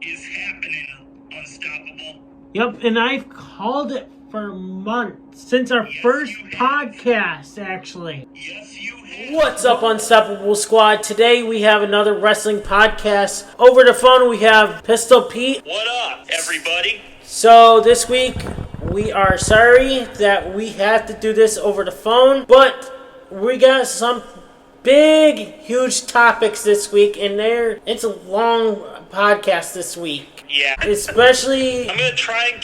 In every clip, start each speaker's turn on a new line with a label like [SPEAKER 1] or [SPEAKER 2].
[SPEAKER 1] is happening, Unstoppable.
[SPEAKER 2] Yep, and I've called it for months. Since our first podcast, actually.
[SPEAKER 1] Yes, you have.
[SPEAKER 2] What's up, Unstoppable Squad? Today we have another wrestling podcast. Over the phone we have Pistol Pete.
[SPEAKER 1] What up, everybody?
[SPEAKER 2] So this week we are sorry that we have to do this over the phone, but we got some big, huge topics this week, and it's a long podcast this week.
[SPEAKER 1] Yeah.
[SPEAKER 2] Especially,
[SPEAKER 1] I'm gonna try and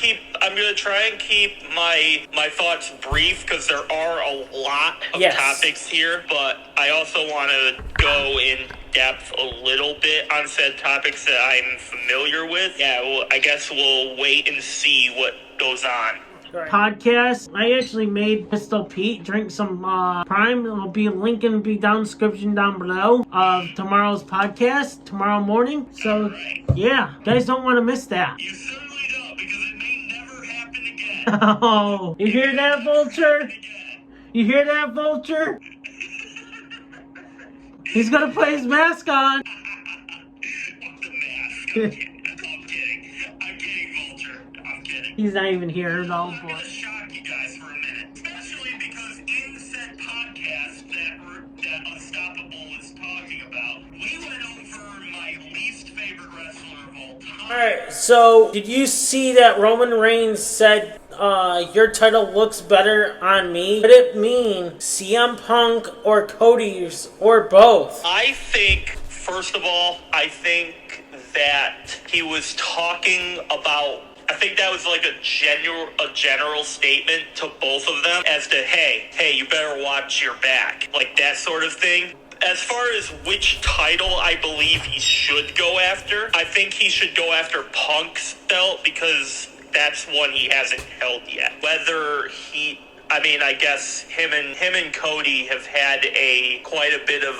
[SPEAKER 1] keep my thoughts brief because there are a lot of topics here, but I also want to go in depth a little bit on said topics that I'm familiar with. Yeah, well, I guess we'll wait and see what goes on.
[SPEAKER 2] Podcast. I actually made Pistol Pete drink some Prime. It'll be a link in the description down below of tomorrow's podcast tomorrow morning. So yeah, guys don't want to miss that.
[SPEAKER 1] You certainly don't, because it may never happen again.
[SPEAKER 2] Oh, you hear that, Vulture? You hear that, Vulture? He's gonna put his mask on.
[SPEAKER 1] The mask. I'm kidding, Vulture. I'm kidding.
[SPEAKER 2] He's not even here at all.
[SPEAKER 1] I'm going to shock you guys for a minute. Especially because in said podcast that Unstoppable is talking about, we went over my least favorite wrestler of all time.
[SPEAKER 2] Alright, so did you see that Roman Reigns said, your title looks better on me? Did it mean CM Punk or Codys or both?
[SPEAKER 1] I think, first of all, that he was talking about, I think that was like a general statement to both of them as to, hey, you better watch your back. Like that sort of thing. As far as which title I believe he should go after, I think he should go after Punk's belt because that's one he hasn't held yet. I guess him and Cody have had quite a bit of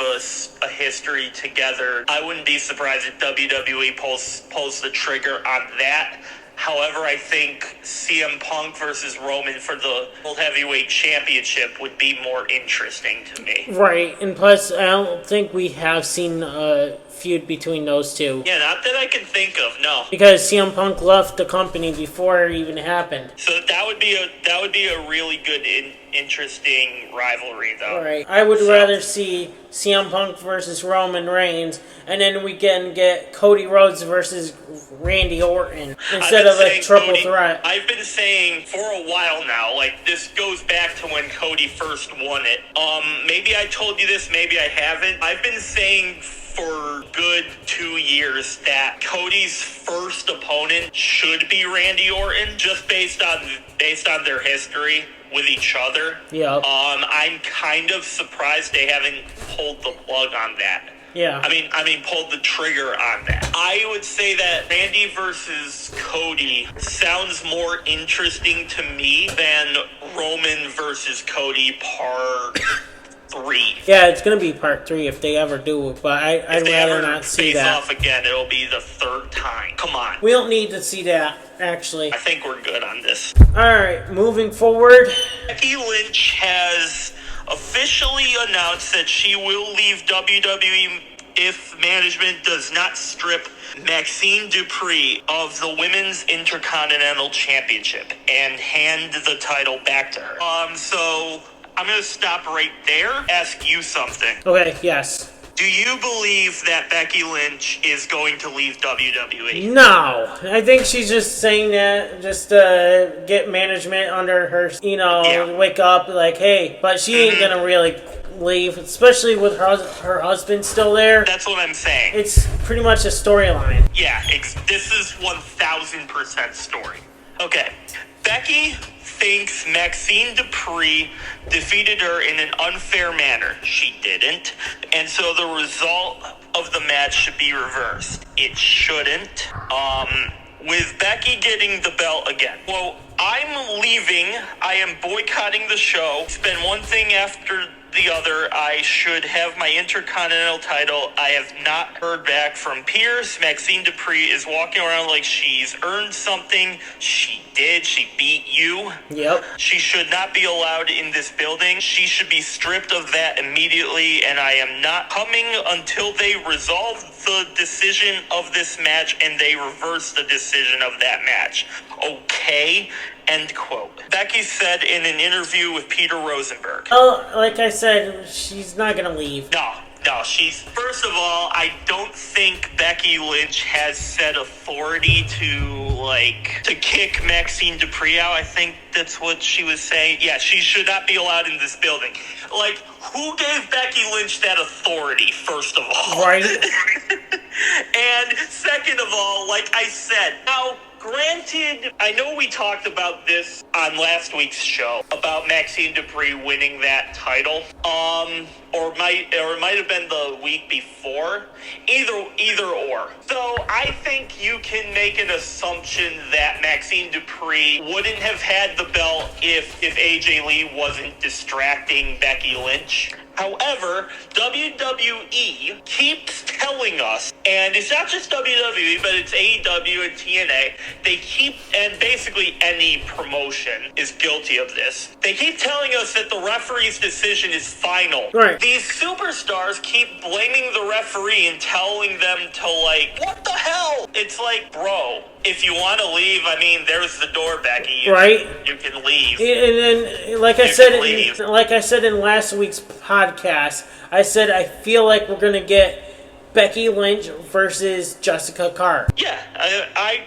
[SPEAKER 1] a history together. I wouldn't be surprised if WWE pulls the trigger on that. However, I think CM Punk versus Roman for the World Heavyweight Championship would be more interesting to me.
[SPEAKER 2] Right, and plus, I don't think we have seen a feud between those two.
[SPEAKER 1] Yeah, not that I can think of, no.
[SPEAKER 2] Because CM Punk left the company before it even happened.
[SPEAKER 1] So that would be a really good, interesting rivalry, though.
[SPEAKER 2] Right, I would rather see CM Punk versus Roman Reigns, and then we can get Cody Rhodes versus Randy Orton instead of a triple threat.
[SPEAKER 1] I've been saying for a while now, like this goes back to when Cody first won it. Maybe I told you this, maybe I haven't. I've been saying for good 2 years that Cody's first opponent should be Randy Orton, just based on their history with each other.
[SPEAKER 2] Yeah.
[SPEAKER 1] I'm kind of surprised they haven't pulled the plug on that.
[SPEAKER 2] Yeah.
[SPEAKER 1] I mean, pulled the trigger on that. I would say that Randy versus Cody sounds more interesting to me than Roman versus Cody part 3.
[SPEAKER 2] Yeah, it's gonna be part 3 if they ever do it, but I'd rather not see that.
[SPEAKER 1] If they face off again, it'll be the 3rd time. Come on.
[SPEAKER 2] We don't need to see that, actually.
[SPEAKER 1] I think we're good on this.
[SPEAKER 2] Alright, moving forward.
[SPEAKER 1] Becky Lynch has officially announced that she will leave WWE if management does not strip Maxxine Dupri of the Women's Intercontinental Championship and hand the title back to her. So I'm going to stop right there, ask you something.
[SPEAKER 2] Okay, yes.
[SPEAKER 1] Do you believe that Becky Lynch is going to leave WWE?
[SPEAKER 2] No. I think she's just saying that just to get management under her, wake up, like, hey, but she ain't going to really leave, especially with her husband still there.
[SPEAKER 1] That's what I'm saying.
[SPEAKER 2] It's pretty much a storyline.
[SPEAKER 1] Yeah, this is 1,000% story. Okay, Becky thinks Maxxine Dupri defeated her in an unfair manner. She didn't. And so the result of the match should be reversed. It shouldn't. With Becky getting the belt again. Well, I'm leaving. I am boycotting the show. It's been one thing after the other. I should have my Intercontinental title. I have not heard back from Pierce. Maxxine Dupri is walking around like she's earned something. She did. She beat you.
[SPEAKER 2] Yep.
[SPEAKER 1] She should not be allowed in this building. She should be stripped of that immediately, and I am not coming until they resolve the decision of this match and they reverse the decision of that match. Okay? End quote. Becky said in an interview with Peter Rosenberg.
[SPEAKER 2] Oh, like I said, she's not gonna leave.
[SPEAKER 1] No, she's... First of all, I don't think Becky Lynch has said authority to kick Maxxine Dupri out. I think that's what she was saying. Yeah, she should not be allowed in this building. Like, who gave Becky Lynch that authority, first of all?
[SPEAKER 2] Right.
[SPEAKER 1] And second of all, like I said, now... Granted, I know we talked about this on last week's show about Maxxine Dupri winning that title, or it might have been the week before. Either or. So I think you can make an assumption that Maxxine Dupri wouldn't have had the belt if AJ Lee wasn't distracting Becky Lynch. However, WWE keeps telling us, and it's not just WWE, but it's AEW and TNA, they keep, and basically any promotion is guilty of this, they keep telling us that the referee's decision is final.
[SPEAKER 2] Right.
[SPEAKER 1] These superstars keep blaming the referee and telling them to, what the hell? It's like, bro, if you want to leave, I mean, there's the door, Becky.
[SPEAKER 2] Right.
[SPEAKER 1] You can leave.
[SPEAKER 2] And then, like I said in last week's podcast, I said I feel like we're gonna get Becky Lynch versus Jessica Carr.
[SPEAKER 1] Yeah, I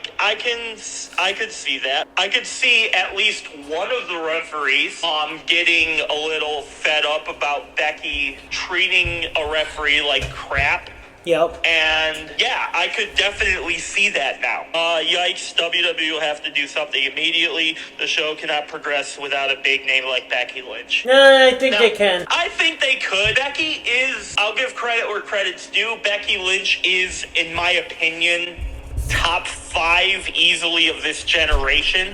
[SPEAKER 1] could see that. I could see at least one of the referees getting a little fed up about Becky treating a referee like crap.
[SPEAKER 2] Yep.
[SPEAKER 1] And yeah, I could definitely see that now. Yikes, WWE will have to do something immediately. The show cannot progress without a big name like Becky Lynch.
[SPEAKER 2] No, I think they can.
[SPEAKER 1] I think they could. Becky is, I'll give credit where credit's due. Becky Lynch is, in my opinion, top 5 easily of this generation.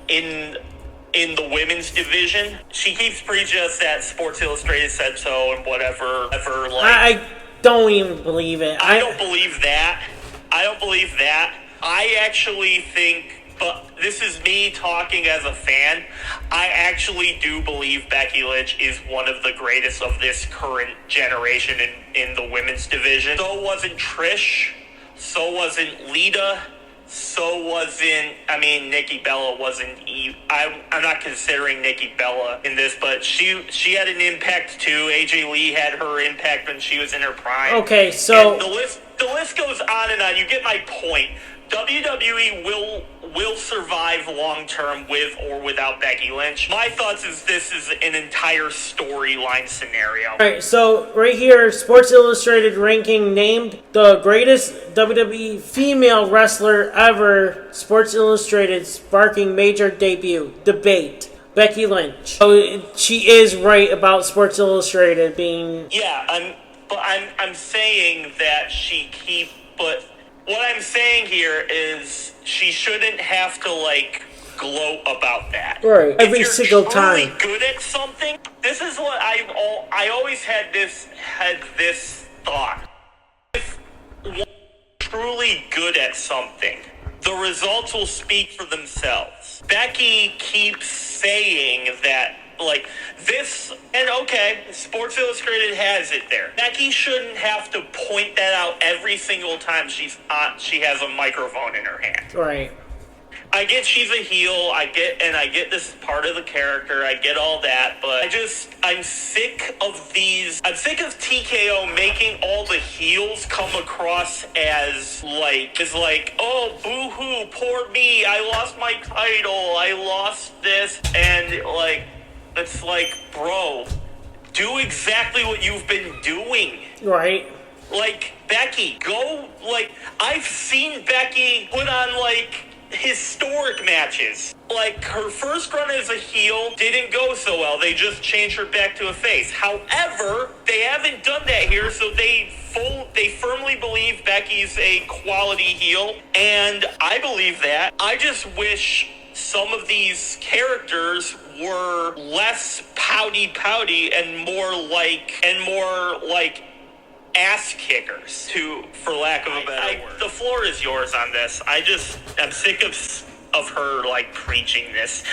[SPEAKER 1] In the women's division. She keeps preaching us that Sports Illustrated said so and whatever.
[SPEAKER 2] I don't even believe it.
[SPEAKER 1] I don't believe that. I actually think, but this is me talking as a fan, I actually do believe Becky Lynch is one of the greatest of this current generation in the women's division. So wasn't Trish. So wasn't Lita. So wasn't, Nikki Bella wasn't, I'm not considering Nikki Bella in this, but she had an impact too. AJ Lee had her impact when she was in her prime.
[SPEAKER 2] Okay, so...
[SPEAKER 1] And the list goes on and on. You get my point. WWE will survive long term with or without Becky Lynch. My thoughts is this is an entire storyline scenario.
[SPEAKER 2] Alright, so right here, Sports Illustrated ranking named the greatest WWE female wrestler ever. Sports Illustrated sparking major debut debate. Becky Lynch. So she is right about Sports Illustrated being...
[SPEAKER 1] Yeah, I'm saying that but what I'm saying here is she shouldn't have to gloat about that.
[SPEAKER 2] Right. Every single time.
[SPEAKER 1] If you're truly good at something, this is what I always had this thought. If one's truly good at something, the results will speak for themselves. Becky keeps saying that this, and okay, Sports Illustrated has it there. Becky shouldn't have to point that out every single time she has a microphone in her hand.
[SPEAKER 2] Right.
[SPEAKER 1] I get she's a heel, I get this is part of the character, I get all that, but I'm sick of TKO making all the heels come across as oh, boo-hoo, poor me, I lost my title, I lost this, and it's bro, do exactly what you've been doing.
[SPEAKER 2] Right.
[SPEAKER 1] Becky, go, I've seen Becky put on, historic matches. Her first run as a heel didn't go so well. They just changed her back to a face. However, they haven't done that here, so they firmly believe Becky's a quality heel, and I believe that. I just wish some of these characters were less howdy pouty and more like ass kickers, for lack of a better word. The floor is yours on this. I'm sick of her like preaching this.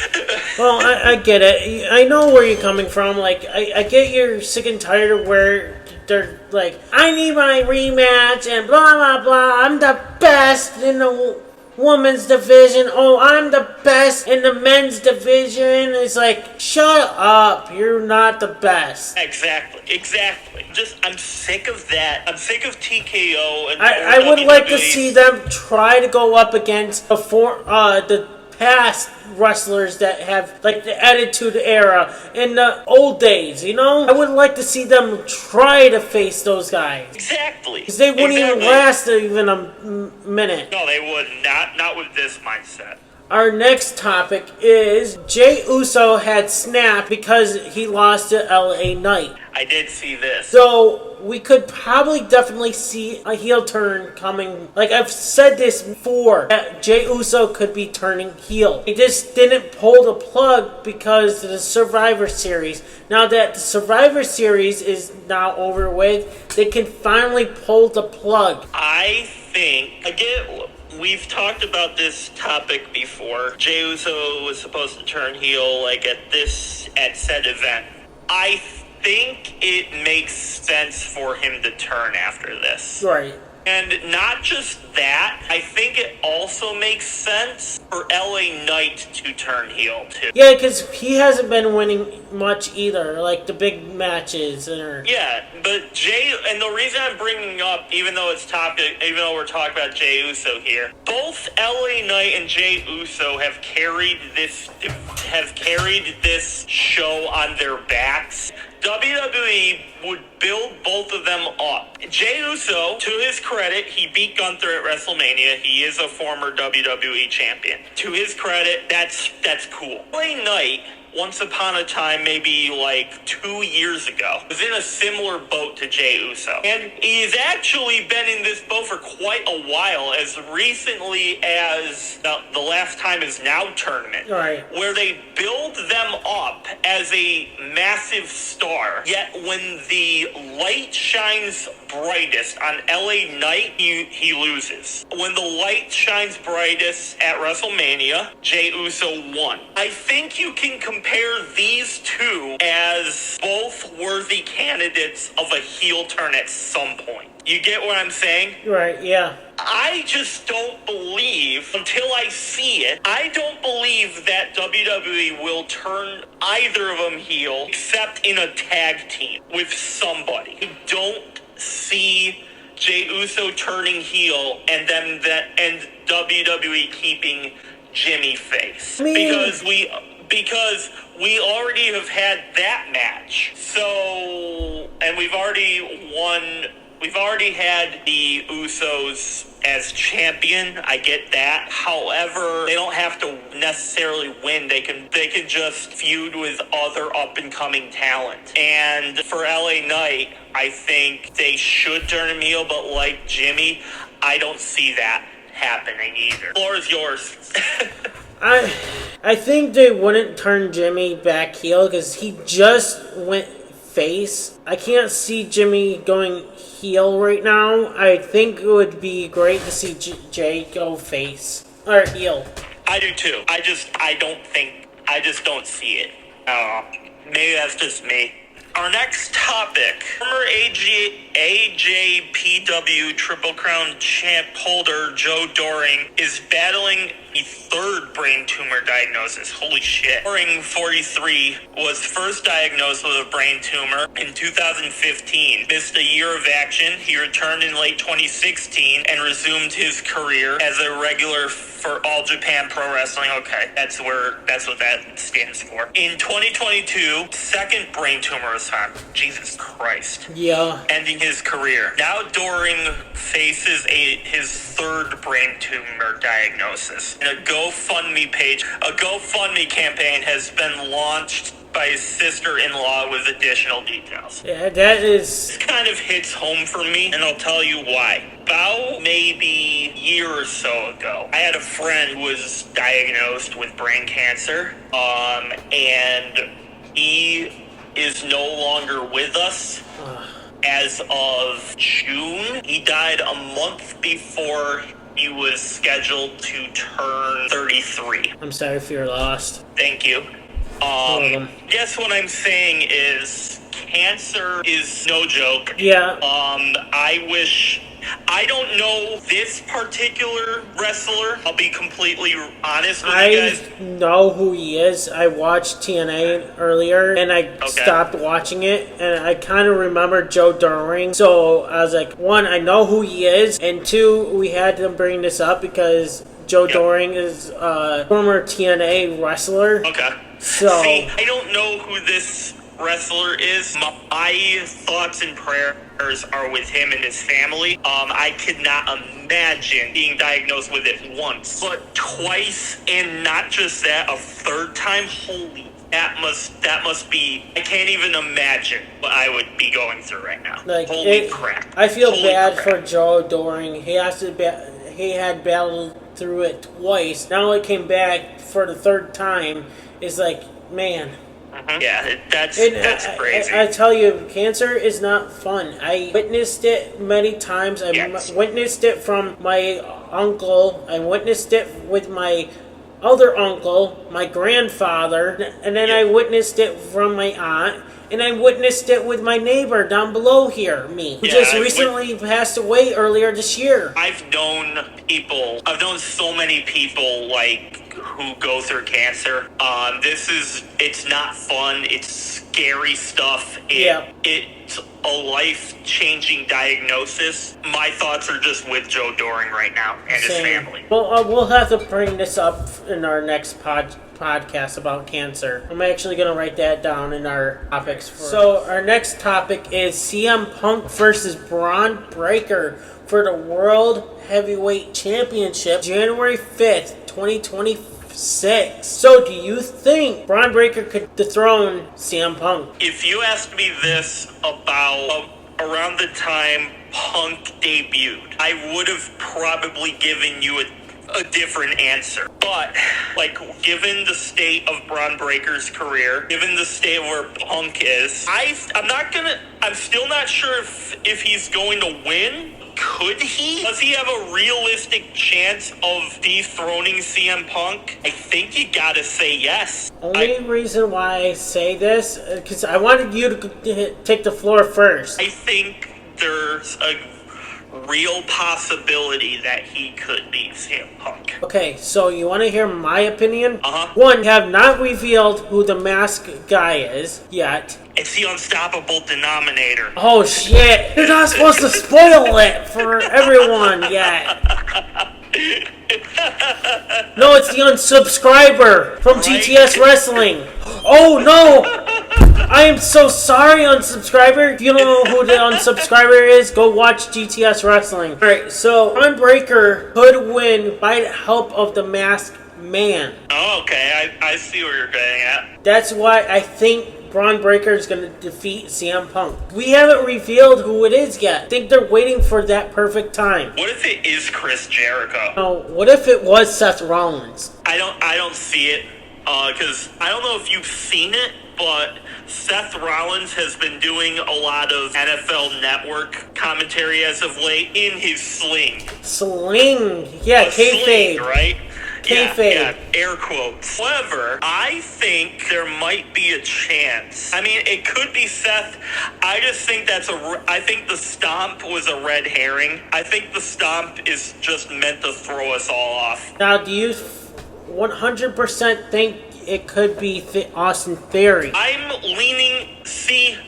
[SPEAKER 2] Well, I get it. I know where you're coming from. Like, I get you're sick and tired of where they're like, I need my rematch and blah blah blah. I'm the best in the women's division. Oh, I'm the best in the men's division. It's like, shut up. You're not the best.
[SPEAKER 1] Exactly. I'm sick of that. I'm sick of TKO and
[SPEAKER 2] I would like to see them try to go up against the past wrestlers that have like the Attitude Era in the old days, you know? I would like to see them try to face those guys.
[SPEAKER 1] Exactly.
[SPEAKER 2] Because they wouldn't even last even a minute.
[SPEAKER 1] No, they wouldn't. Not with this mindset.
[SPEAKER 2] Our next topic is Jey Uso had snapped because he lost to LA Knight.
[SPEAKER 1] I did see this.
[SPEAKER 2] So we could probably definitely see a heel turn coming. Like I've said this before, that Jey Uso could be turning heel. He just didn't pull the plug because of the Survivor Series. Now that the Survivor Series is now over with, they can finally pull the plug.
[SPEAKER 1] I think, again, we've talked about this topic before. Jey Uso was supposed to turn heel like at said event. I think it makes sense for him to turn after this.
[SPEAKER 2] Right.
[SPEAKER 1] And not just that, I think it also makes sense for LA Knight to turn heel too.
[SPEAKER 2] Yeah, because he hasn't been winning much either, like the big matches.
[SPEAKER 1] Yeah, but Jey, and the reason I'm bringing up, even though we're talking about Jey Uso here, both LA Knight and Jey Uso have carried this show on their backs. WWE would build both of them up. Jey Uso, to his credit, he beat Gunther at WrestleMania. He is a former WWE champion. To his credit, that's cool. LA Knight, once upon a time, maybe like 2 years ago, was in a similar boat to Jey Uso. And he's actually been in this boat for quite a while, as recently as the last time is now tournament,
[SPEAKER 2] right,
[SPEAKER 1] where they build them up as a massive star, yet when the light shines brightest on LA Knight, he loses. When the light shines brightest at WrestleMania, Jey Uso won. I think you can compare these two as both worthy candidates of a heel turn at some point. You get what I'm saying?
[SPEAKER 2] Right, yeah.
[SPEAKER 1] I just don't believe, until I see it, I don't believe that WWE will turn either of them heel except in a tag team with somebody. I don't see Jey Uso turning heel and WWE keeping Jimmy face. Because we already have had that match. So, and we've already had the Usos as champion. I get that. However, they don't have to necessarily win. They can just feud with other up-and-coming talent. And for LA Knight, I think they should turn him heel, but like Jimmy, I don't see that happening either. The floor is yours.
[SPEAKER 2] I think they wouldn't turn Jimmy back heel because he just went face. I can't see Jimmy going heel right now. I think it would be great to see Jey go face or heel.
[SPEAKER 1] I do too. I just don't see it. Maybe that's just me. Our next topic, former AJPW Triple Crown champ holder Joe Doering is battling a third brain tumor diagnosis. Holy shit. Doering, 43, was first diagnosed with a brain tumor in 2015. Missed a year of action. He returned in late 2016 and resumed his career as a regular for All Japan Pro Wrestling. Okay, that's what that stands for. In 2022, second brain tumor was found. Jesus Christ.
[SPEAKER 2] Yeah.
[SPEAKER 1] Ending his career. Now Doering faces his third brain tumor diagnosis. And a GoFundMe campaign has been launched by his sister-in-law with additional details.
[SPEAKER 2] Yeah, that is...
[SPEAKER 1] This kind of hits home for me, and I'll tell you why. About maybe a year or so ago, I had a friend who was diagnosed with brain cancer, and he is no longer with us. As of June, he died a month before he was scheduled to turn 33.
[SPEAKER 2] I'm sorry if you're lost.
[SPEAKER 1] Thank you. Guess what I'm saying is cancer is no joke.
[SPEAKER 2] Yeah.
[SPEAKER 1] I don't know this particular wrestler. I'll be completely honest with you guys.
[SPEAKER 2] I know who he is. I watched TNA earlier, and I stopped watching it, and I kind of remember Joe Doering. So I was like, one, I know who he is, and two, we had to bring this up because Joe Doering is a former TNA wrestler.
[SPEAKER 1] Okay.
[SPEAKER 2] So
[SPEAKER 1] see, I don't know who this wrestler is. My thoughts and prayers are with him and his family. I could not imagine being diagnosed with it once, but twice, and not just that, a third time. Holy, that must be. I can't even imagine what I would be going through right now.
[SPEAKER 2] like,
[SPEAKER 1] holy crap!
[SPEAKER 2] I feel
[SPEAKER 1] Holy
[SPEAKER 2] bad
[SPEAKER 1] crap.
[SPEAKER 2] for Joe Doering. He had battled through it twice. Now it came back for the third time. It's like, man.
[SPEAKER 1] Yeah, that's crazy.
[SPEAKER 2] I tell you, cancer is not fun. I witnessed it many times. I witnessed it from my uncle. I witnessed it with my other uncle, my grandfather, and then I witnessed it from my aunt. And I witnessed it with my neighbor down below here, who just recently passed away earlier this year.
[SPEAKER 1] I've known so many people, like, who go through cancer. It's not fun. It's scary stuff. It's a life-changing diagnosis. My thoughts are just with Joe Doering right now and his family.
[SPEAKER 2] Well, we'll have to bring this up in our next podcast about cancer. I'm actually going to write that down in our topics. So our next topic is CM Punk versus Bron Breakker for the World Heavyweight Championship, January 5th, 2026. So do you think Bron Breakker could dethrone CM Punk?
[SPEAKER 1] If you asked me this about around the time Punk debuted, I would have probably given you a different answer. But, like, given the state of Bron Breakker's career, given the state of where Punk is, I'm still not sure if he's going to win. Could he? Does he have a realistic chance of dethroning CM Punk? I think you gotta say yes.
[SPEAKER 2] Only reason why I say this, because I wanted you to take the floor first.
[SPEAKER 1] I think there's a real possibility that he could beat CM Punk.
[SPEAKER 2] Okay, so you want to hear my opinion?
[SPEAKER 1] Uh-huh.
[SPEAKER 2] One, have not revealed who the masked guy is yet.
[SPEAKER 1] It's the unstoppable Denominator.
[SPEAKER 2] Oh shit! You're not supposed to spoil it for everyone yet. No, it's the unsubscriber from GTS Wrestling. Oh no! I am so sorry, unsubscriber. If you don't know who the unsubscriber is, go watch GTS Wrestling. Alright, so Bron Breakker could win by the help of the masked man.
[SPEAKER 1] Oh, okay. I see where you're getting at.
[SPEAKER 2] That's why I think Bron Breakker is going to defeat CM Punk. We haven't revealed who it is yet. I think they're waiting for that perfect time.
[SPEAKER 1] What if it is Chris Jericho?
[SPEAKER 2] Oh, what if it was Seth Rollins?
[SPEAKER 1] I don't see it, because I don't know if you've seen it, but Seth Rollins has been doing a lot of NFL Network commentary as of late in his sling.
[SPEAKER 2] Sling? Yeah, kayfabe.
[SPEAKER 1] Sling, right?
[SPEAKER 2] Kayfabe.
[SPEAKER 1] Yeah, air quotes. However, I think there might be a chance. I mean, it could be Seth. I just think I think the stomp was a red herring. I think the stomp is just meant to throw us all off.
[SPEAKER 2] Now, do you 100% think it could be Austin Theory?
[SPEAKER 1] I'm leaning,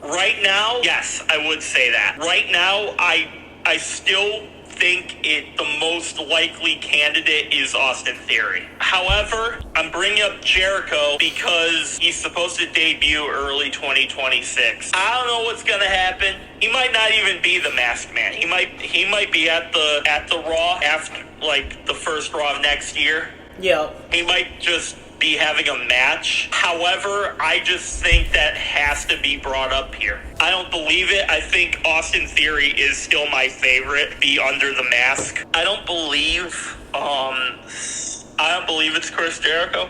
[SPEAKER 1] right now, yes, I would say that. Right now, I still think the most likely candidate is Austin Theory. However, I'm bringing up Jericho because he's supposed to debut early 2026. I don't know what's gonna happen. He might not even be the masked man. He might be at the Raw after, like, the first Raw of next year.
[SPEAKER 2] Yeah.
[SPEAKER 1] He might just be having a match. However, I just think that has to be brought up here. I don't believe it. I think Austin Theory is still my favorite. Be under the mask. I don't believe it's Chris Jericho.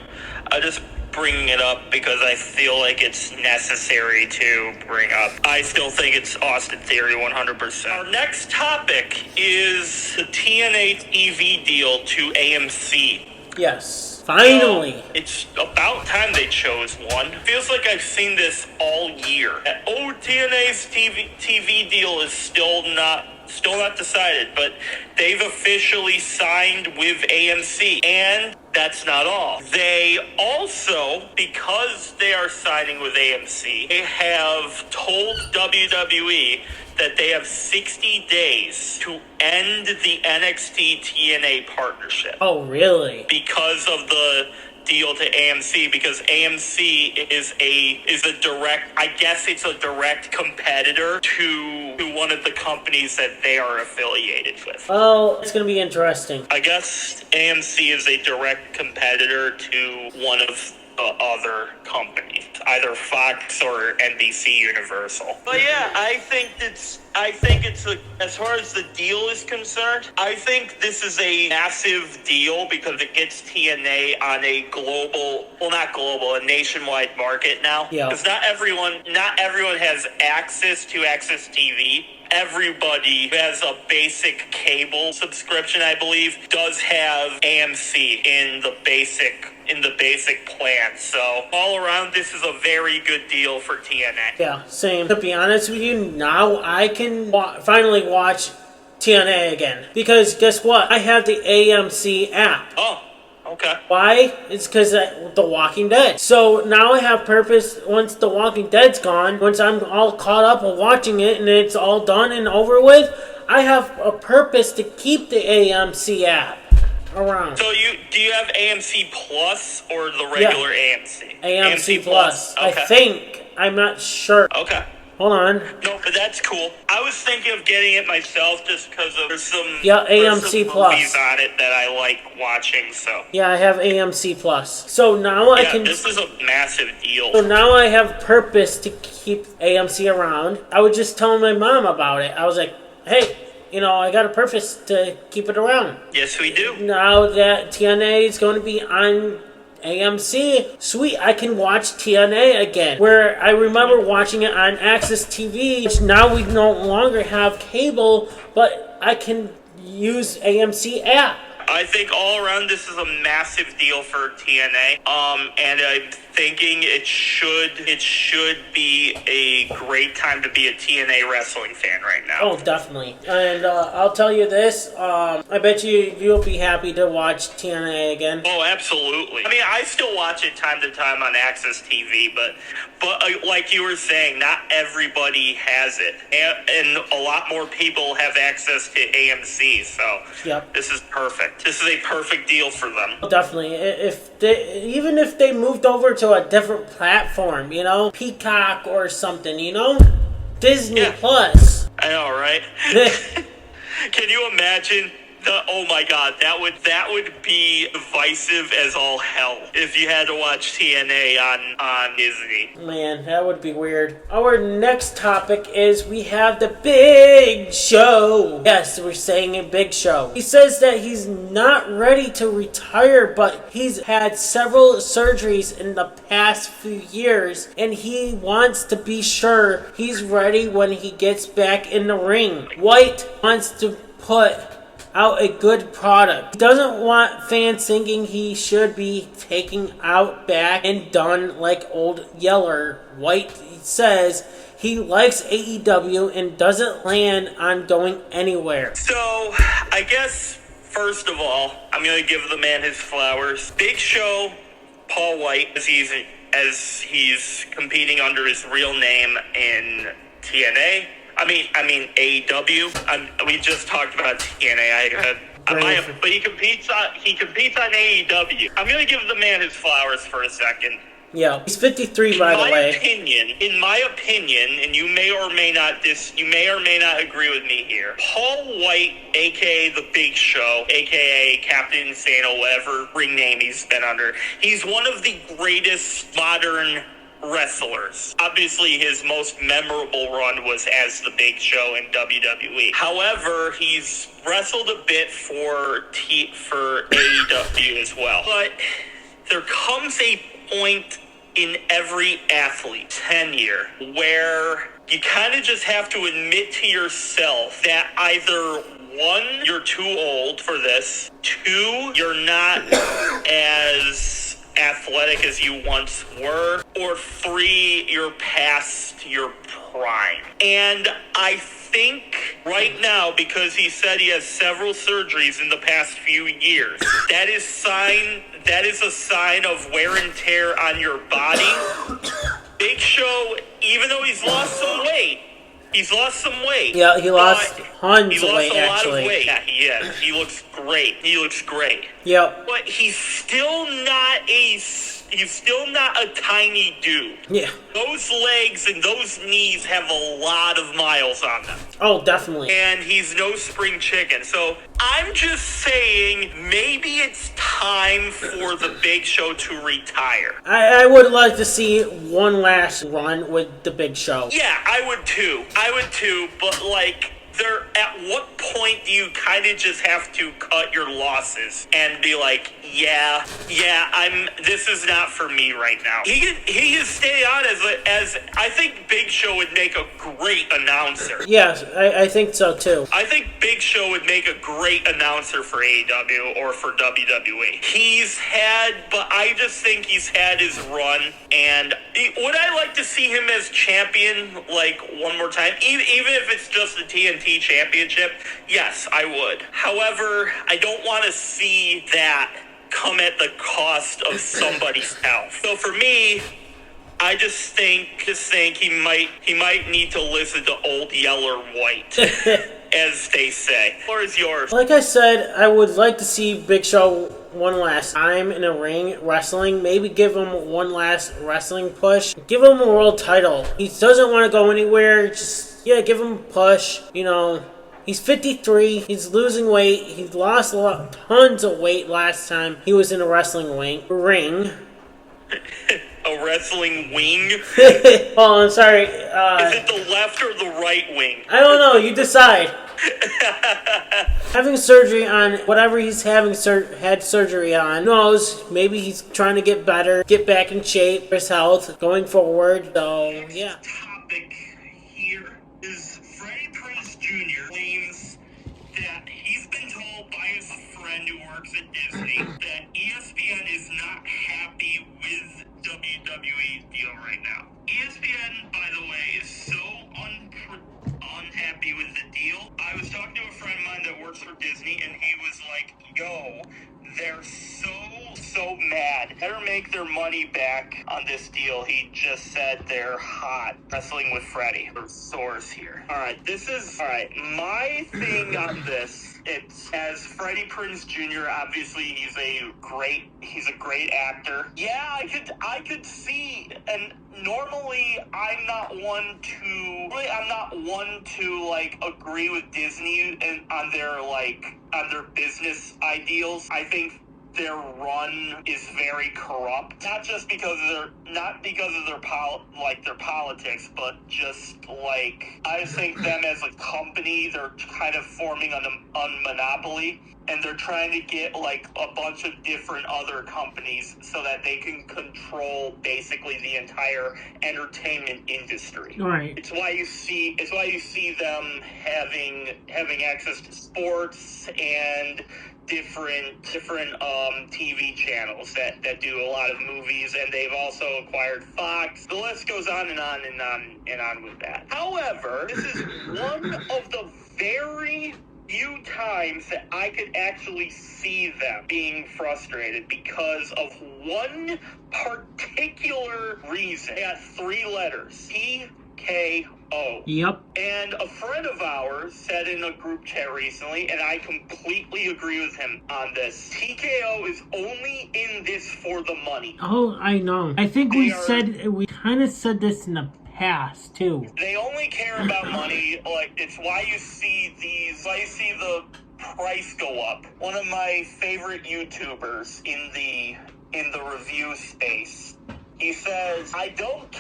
[SPEAKER 1] I just bringing it up because I feel like it's necessary to bring up. I still think it's Austin Theory 100%. Our next topic is the TNA TV deal to AMC.
[SPEAKER 2] Yes, finally.
[SPEAKER 1] It's about time they chose one. Feels like I've seen this all year. TNA's TV deal is still not decided, but they've officially signed with AMC. And that's not all. They also, because they are signing with AMC, they have told WWE that they have 60 days to end the NXT TNA partnership.
[SPEAKER 2] Oh, really?
[SPEAKER 1] Because of the deal to AMC, because AMC is a direct, I guess it's a direct competitor to one of the companies that they are affiliated with.
[SPEAKER 2] Oh, it's going to be interesting.
[SPEAKER 1] I guess AMC is a direct competitor to one of the other companies, either Fox or NBC Universal. But yeah, I think it's as far as the deal is concerned, I think this is a massive deal because it gets TNA on a a nationwide market now.
[SPEAKER 2] Yeah.
[SPEAKER 1] Because not everyone has access to Access TV. Everybody who has a basic cable subscription, I believe, does have AMC in the basic plan. So all around, this is a very good deal for TNA.
[SPEAKER 2] Yeah, same. To be honest with you, now I can finally watch TNA again. Because guess what? I have the AMC app.
[SPEAKER 1] Oh, okay.
[SPEAKER 2] Why? It's because The Walking Dead. So now I have purpose once The Walking Dead's gone, once I'm all caught up with watching it and it's all done and over with, I have a purpose to keep the AMC app around.
[SPEAKER 1] So do you have AMC Plus or the regular AMC?
[SPEAKER 2] AMC Plus.
[SPEAKER 1] Okay.
[SPEAKER 2] I think. I'm not sure.
[SPEAKER 1] Okay.
[SPEAKER 2] Hold on.
[SPEAKER 1] No, but that's cool. I was thinking of getting it myself just because there's some
[SPEAKER 2] AMC Plus
[SPEAKER 1] movies on it that I like watching. So
[SPEAKER 2] yeah, I have AMC Plus. So now I can.
[SPEAKER 1] This is a massive deal.
[SPEAKER 2] So now I have purpose to keep AMC around. I was just telling my mom about it. I was like, hey, I got a purpose to keep it around.
[SPEAKER 1] Yes, we do.
[SPEAKER 2] Now that TNA is going to be on AMC, sweet, I can watch TNA again. Where I remember watching it on Access TV, which now we no longer have cable, but I can use AMC app.
[SPEAKER 1] I think all around this is a massive deal for TNA. And I'm thinking it should be a great time to be a TNA wrestling fan right now.
[SPEAKER 2] Oh, definitely. And I'll tell you this, I bet you'll be happy to watch TNA again.
[SPEAKER 1] Oh, absolutely. I mean, I still watch it time to time on Access TV, but like you were saying, not everybody has it. And a lot more people have access to AMC, so
[SPEAKER 2] yep.
[SPEAKER 1] This is perfect. This is a perfect deal for them.
[SPEAKER 2] Definitely. Even if they moved over to a different platform, Peacock or something, Disney Plus.
[SPEAKER 1] I know, right? Can you imagine? Oh my God, that would be divisive as all hell if you had to watch TNA on Disney.
[SPEAKER 2] Man, that would be weird. Our next topic is we have the Big Show. Yes, we're saying a Big Show. He says that he's not ready to retire, but he's had several surgeries in the past few years, and he wants to be sure he's ready when he gets back in the ring. White wants to put out a good product. He doesn't want fans thinking he should be taking out back and done like old Yeller. White says he likes AEW and doesn't plan on going anywhere.
[SPEAKER 1] So, I guess, first of all, I'm going to give the man his flowers. Big Show, Paul White, as he's competing under his real name in TNA. I mean AEW. We just talked about TNA. But he competes on AEW. I'm gonna give the man his flowers for a second.
[SPEAKER 2] Yeah, he's 53 by the way.
[SPEAKER 1] In my opinion, and you may or may not agree with me here. Paul White, aka the Big Show, aka Captain Insano, whatever ring name he's been under, he's one of the greatest modern wrestlers. Obviously, his most memorable run was as the Big Show in WWE. However, he's wrestled a bit for AEW as well. But there comes a point in every athlete tenure where you kind of just have to admit to yourself that either one, you're too old for this, two, you're not as athletic as you once were, or three, you're past your prime. And I think right now, because he said he has several surgeries in the past few years, that is a sign of wear and tear on your body. Big Show, even though he's lost some weight.
[SPEAKER 2] Yeah, he lost tons of weight,
[SPEAKER 1] He lost a lot
[SPEAKER 2] actually.
[SPEAKER 1] of weight. Yeah, he is. He looks great.
[SPEAKER 2] Yep.
[SPEAKER 1] But he's still not a tiny dude.
[SPEAKER 2] Yeah.
[SPEAKER 1] Those legs and those knees have a lot of miles on them.
[SPEAKER 2] Oh, definitely.
[SPEAKER 1] And he's no spring chicken. So I'm just saying maybe it's time for the Big Show to retire.
[SPEAKER 2] I would like to see one last run with the Big Show.
[SPEAKER 1] Yeah, I would too, but like, at what point do you kind of just have to cut your losses and be like, this is not for me right now. He can stay on as I think Big Show would make a great announcer.
[SPEAKER 2] Yes, I think so too.
[SPEAKER 1] I think Big Show would make a great announcer for AEW or for WWE. But I just think he's had his run, and would I like to see him as champion like one more time, even if it's just the TNT championship? Yes, I would. However, I don't want to see that come at the cost of somebody's health. So for me, I just think he might need to listen to Old Yeller White, as they say. Or is yours?
[SPEAKER 2] Like I said, I would like to see Big Show one last time in a ring wrestling. Maybe give him one last wrestling push. Give him a world title. He doesn't want to go anywhere. Just give him a push. He's 53. He's losing weight. He lost tons of weight last time he was in a wrestling ring.
[SPEAKER 1] A wrestling wing?
[SPEAKER 2] Oh, I'm sorry.
[SPEAKER 1] Is it the left or the right wing?
[SPEAKER 2] I don't know. You decide. Having surgery on whatever he's had surgery on. Who knows? Maybe he's trying to get better, get back in shape for his health going forward. So, yeah.
[SPEAKER 1] Topic here is Freddie Prinze Jr. claims that he's been told by his friend who works at Disney that ESPN is not happy with WWE's deal right now. ESPN, by the way, is so unhappy with the deal. I was talking to a friend of mine that works for Disney, and he was like, yo, they're so mad. Better make their money back on this deal. He just said they're hot. Wrestling with Freddie. For source here. Alright, my thing on this, it's as Freddie Prinze Jr., obviously he's a great actor. Yeah, I could see, and normally I'm not one to like agree with Disney and on their business ideals. I think their run is very corrupt, not because of their politics, but just like I just think them as a company, they're kind of forming a monopoly, and they're trying to get like a bunch of different other companies so that they can control basically the entire entertainment industry.
[SPEAKER 2] Right.
[SPEAKER 1] It's why you see them having access to sports and different TV channels that do a lot of movies, and they've also acquired Fox. The list goes on and on and on and on with that. However, this is one of the very few times that I could actually see them being frustrated because of one particular reason. They got 3 letters. TKO.
[SPEAKER 2] Yep.
[SPEAKER 1] And a friend of ours said in a group chat recently, and I completely agree with him on this, TKO is only in this for the money.
[SPEAKER 2] Oh, I know. I think we kind of said this in the past too.
[SPEAKER 1] They only care about money. Like, it's why you see the price go up. One of my favorite YouTubers in the review space, he says, I don't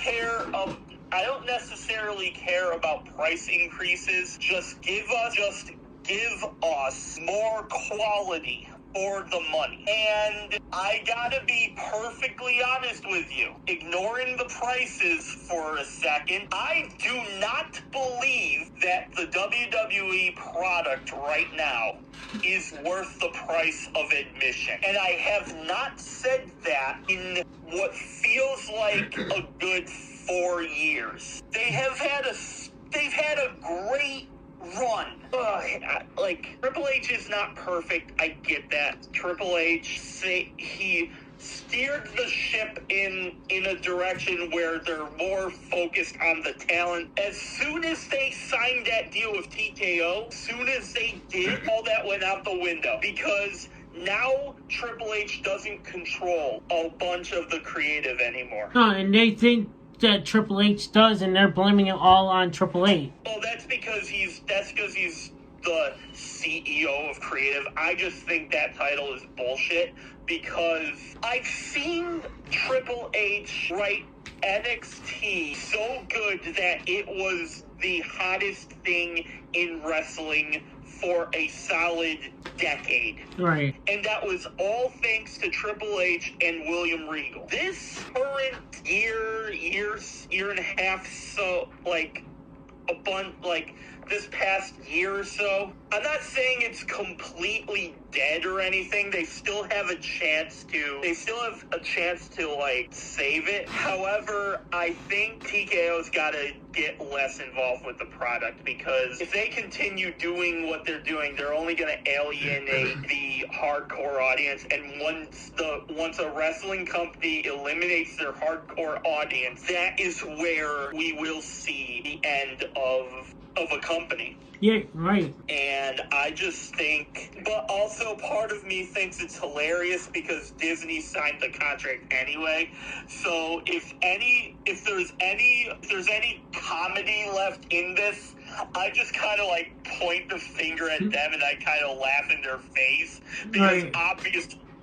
[SPEAKER 1] necessarily care about price increases. Just give us more quality for the money. And I gotta be perfectly honest with you. Ignoring the prices for a second, I do not believe that the WWE product right now is worth the price of admission. And I have not said that in what feels like a good 4 years. They've had a great run. Like, Triple H is not perfect. I get that. Triple H, he steered the ship in a direction where they're more focused on the talent. As soon as they signed that deal with TKO, as soon as they did, all that went out the window. Because now Triple H doesn't control a bunch of the creative anymore.
[SPEAKER 2] No, and they think that Triple H does, and they're blaming it all on Triple H.
[SPEAKER 1] Well, that's because he's the CEO of creative. I just think that title is bullshit because I've seen Triple H write NXT so good that it was the hottest thing in wrestling for a solid decade.
[SPEAKER 2] Right.
[SPEAKER 1] And that was all thanks to Triple H and William Regal. This current year and a half, so, this past year or so, I'm not saying it's completely dead or anything. They still have a chance to save it. However, I think TKO's got to get less involved with the product, because if they continue doing what they're doing, they're only going to alienate the hardcore audience. And once a wrestling company eliminates their hardcore audience, that is where we will see the end of a company.
[SPEAKER 2] Yeah, right. And
[SPEAKER 1] I just think, but also part of me thinks it's hilarious because Disney signed the contract anyway. So if there's any comedy left in this, I just kind of point the finger at them and I kind of laugh in their face because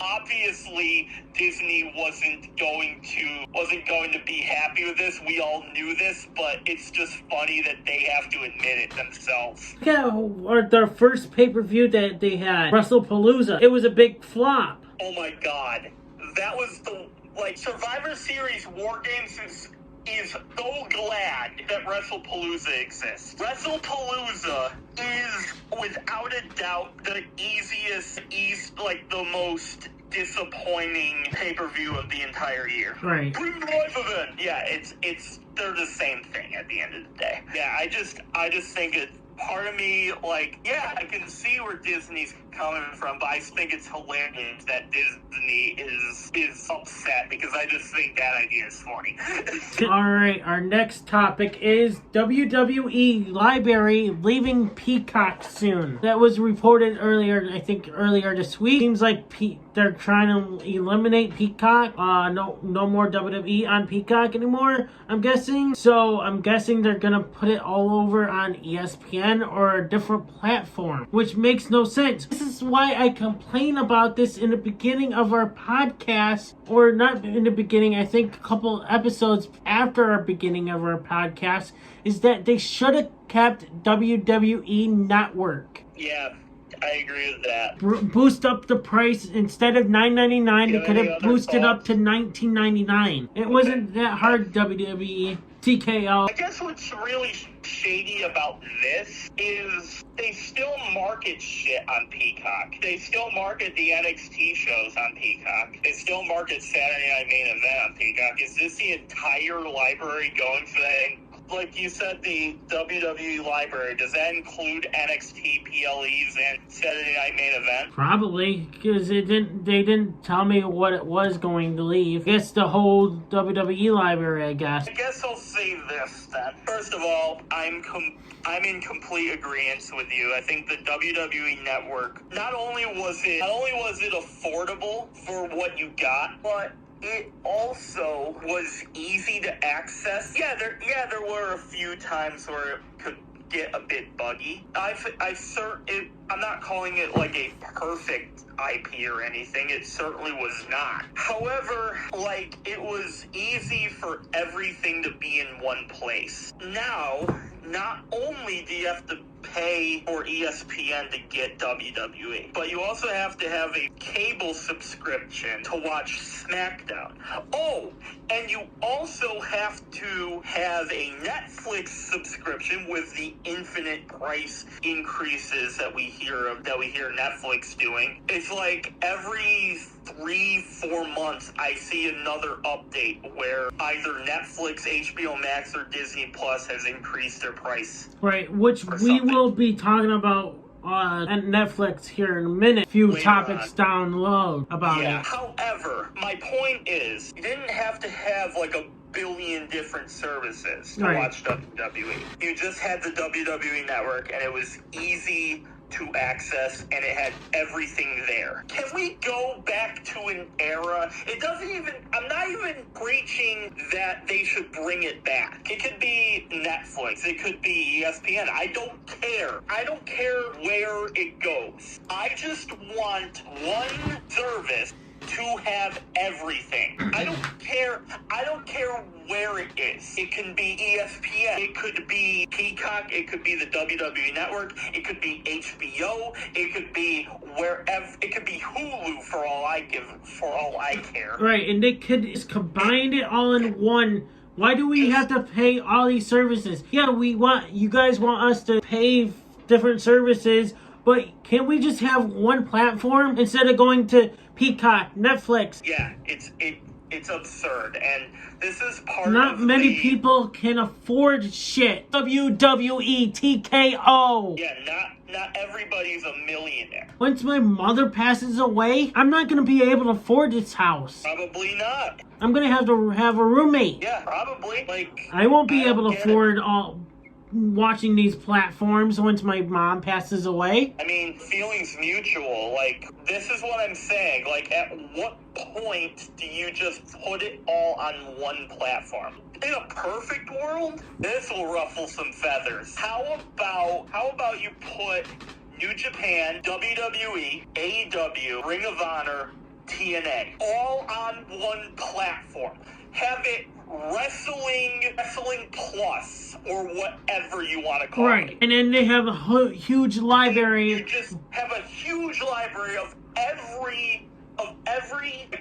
[SPEAKER 1] obviously Disney wasn't going to be happy with this. We all knew this, but it's just funny that they have to admit it themselves.
[SPEAKER 2] Yeah, or their first pay-per-view that they had, WrestlePalooza, it was a big flop.
[SPEAKER 1] Oh my god. That was Survivor Series War Games is so glad that WrestlePalooza exists. WrestlePalooza is, without a doubt, the the most disappointing pay-per-view of the entire year.
[SPEAKER 2] Right.
[SPEAKER 1] Bring the life event. Yeah, they're the same thing at the end of the day. Yeah, I just think it. Part of me, I can see where Disney's coming from, but I just think it's hilarious that Disney is upset because I just think that idea is funny.
[SPEAKER 2] Alright, our next topic is WWE Library leaving Peacock soon. That was reported earlier this week. Seems like they're trying to eliminate Peacock. No more WWE on Peacock anymore, I'm guessing. So I'm guessing they're gonna put it all over on ESPN or a different platform, which makes no sense. This is why I complain about this in the beginning of our podcast, or not in the beginning, I think a couple episodes after our beginning of our podcast, is that they should have kept WWE Network.
[SPEAKER 1] Yeah, I agree with that.
[SPEAKER 2] Boost up the price. Instead of $9.99, they could have boosted up to $19.99. It wasn't that hard, WWE. TKO.
[SPEAKER 1] I guess what's really shady about this is they still market shit on Peacock. They still market the NXT shows on Peacock. They still market Saturday Night Main Event on Peacock. Is this the entire library going for that? Like you said, the WWE library, does that include NXT, PLEs, and Saturday Night Main Event?
[SPEAKER 2] Probably, because they didn't tell me what it was going to leave. I guess the whole WWE library, I guess.
[SPEAKER 1] I guess I'll say this then. First of all, I'm in complete agreement with you. I think the WWE Network, not only was it affordable for what you got, but it also was easy to access. Yeah, there were a few times where it could get a bit buggy. I'm not calling it a perfect IP or anything. It certainly was not. However, it was easy for everything to be in one place. Now, not only do you have to pay for ESPN to get WWE, but you also have to have a cable subscription to watch SmackDown. Oh, and you also have to have a Netflix subscription with the infinite price increases that we hear Netflix doing. It's like every 3-4 months I see another update where either Netflix, HBO Max, or Disney Plus has increased their price.
[SPEAKER 2] Right, which we will be talking about at Netflix here in a minute. Few
[SPEAKER 1] Later
[SPEAKER 2] topics
[SPEAKER 1] on.
[SPEAKER 2] down low about it.
[SPEAKER 1] However, my point is, you didn't have to have like a billion different services to watch WWE. You just had the WWE Network, and it was easy to access, and it had everything there. Can we go back to an era? I'm not even preaching that they should bring it back. It could be Netflix. It could be ESPN. I don't care. I don't care where it goes. I just want one service to have everything. I don't care where it is. It can be ESPN. It could be Peacock. It could be the WWE Network. It could be HBO. It could be wherever. It could be Hulu for all I care.
[SPEAKER 2] Right, and they could just combine it all in one. Why do we have to pay all these services? Yeah, you guys want us to pay different services, but can't we just have one platform instead of going to Peacock, Netflix?
[SPEAKER 1] Yeah, it's absurd, and this is part of
[SPEAKER 2] Not many people can afford shit. WWE, TKO.
[SPEAKER 1] Yeah, not everybody's a millionaire.
[SPEAKER 2] Once my mother passes away, I'm not gonna be able to afford this house.
[SPEAKER 1] Probably not.
[SPEAKER 2] I'm gonna have to have a roommate.
[SPEAKER 1] Yeah, probably.
[SPEAKER 2] I won't be able to afford watching these platforms once my mom passes away.
[SPEAKER 1] I mean, feelings mutual. This is what I'm saying. At what point do you just put it all on one platform? In a perfect world, this will ruffle some feathers. How about you put New Japan, WWE, AEW, Ring of Honor, TNA, all on one platform? Have it Wrestling Plus, or whatever you want to call it.
[SPEAKER 2] Right, and then they have a huge library.
[SPEAKER 1] You just have a huge library of every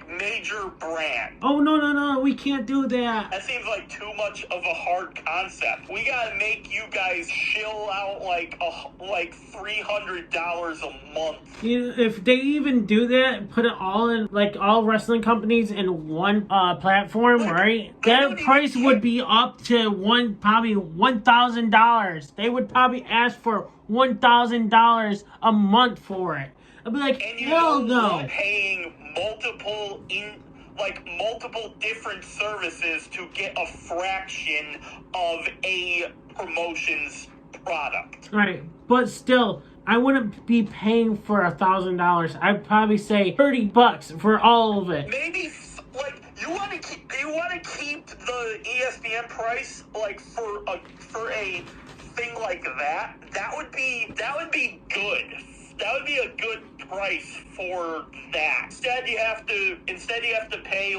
[SPEAKER 1] major brand.
[SPEAKER 2] Oh, no, we can't do that.
[SPEAKER 1] That seems like too much of a hard concept. We gotta make you guys chill out like $300 a month.
[SPEAKER 2] If they even do that, put it all in, all wrestling companies in one platform, right? That price would be up to probably $1,000. They would probably ask for $1,000 a month for it. I'd be like, hell no.
[SPEAKER 1] Paying multiple different services to get a fraction of a promotion's product.
[SPEAKER 2] Right, but still, I wouldn't be paying for $1,000. I'd probably say $30 for all of it.
[SPEAKER 1] Maybe you want to keep the ESPN price for a thing like that. That would be good. That would be a good price for that. Instead you have to pay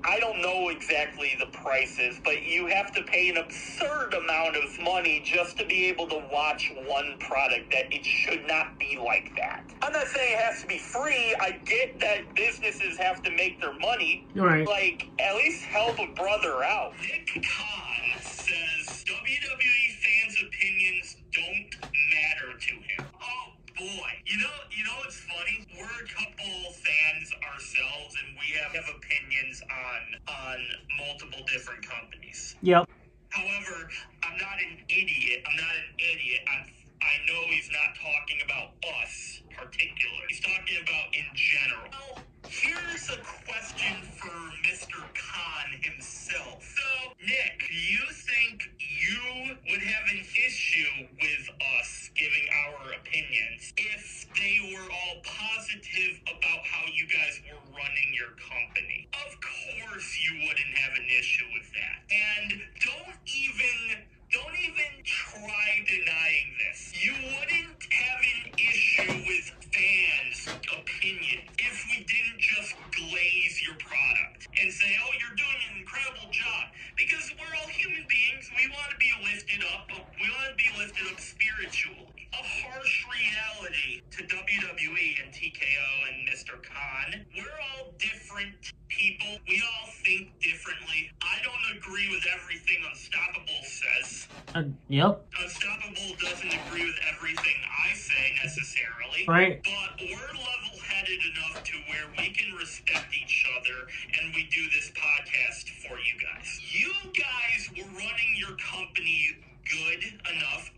[SPEAKER 1] I don't know exactly the prices, but you have to pay an absurd amount of money just to be able to watch one product. That it should not be like that. I'm not saying it has to be free. I get that businesses have to make their money.
[SPEAKER 2] Right.
[SPEAKER 1] At least help a brother out. Nick Khan says WWE fans' opinions don't matter to him. Oh boy. You know what's funny? We're a couple fans ourselves, and we have opinions on multiple different companies.
[SPEAKER 2] Yep.
[SPEAKER 1] However, I'm not an idiot. I know he's not talking about us particularly. He's talking about in general. Well, here's a question for Mr. Khan himself. So, Nick, do you think you would have an issue with us giving our opinions if they were all positive about how you guys were running your company? Of course you wouldn't have an issue with that. And don't even try denying this. You wouldn't have an issue with fans' opinion if we didn't just glaze your product and say, oh, you're doing an incredible job. Because we're all human beings. We want to be lifted up, but we want to be lifted up spiritually. different people. We all think differently. I don't agree with everything Unstoppable says.
[SPEAKER 2] Yep.
[SPEAKER 1] Unstoppable doesn't agree with everything I say necessarily.
[SPEAKER 2] Right.
[SPEAKER 1] But we're level-headed enough to where we can respect each other, and we do this podcast for you guys. You guys were running your company good enough.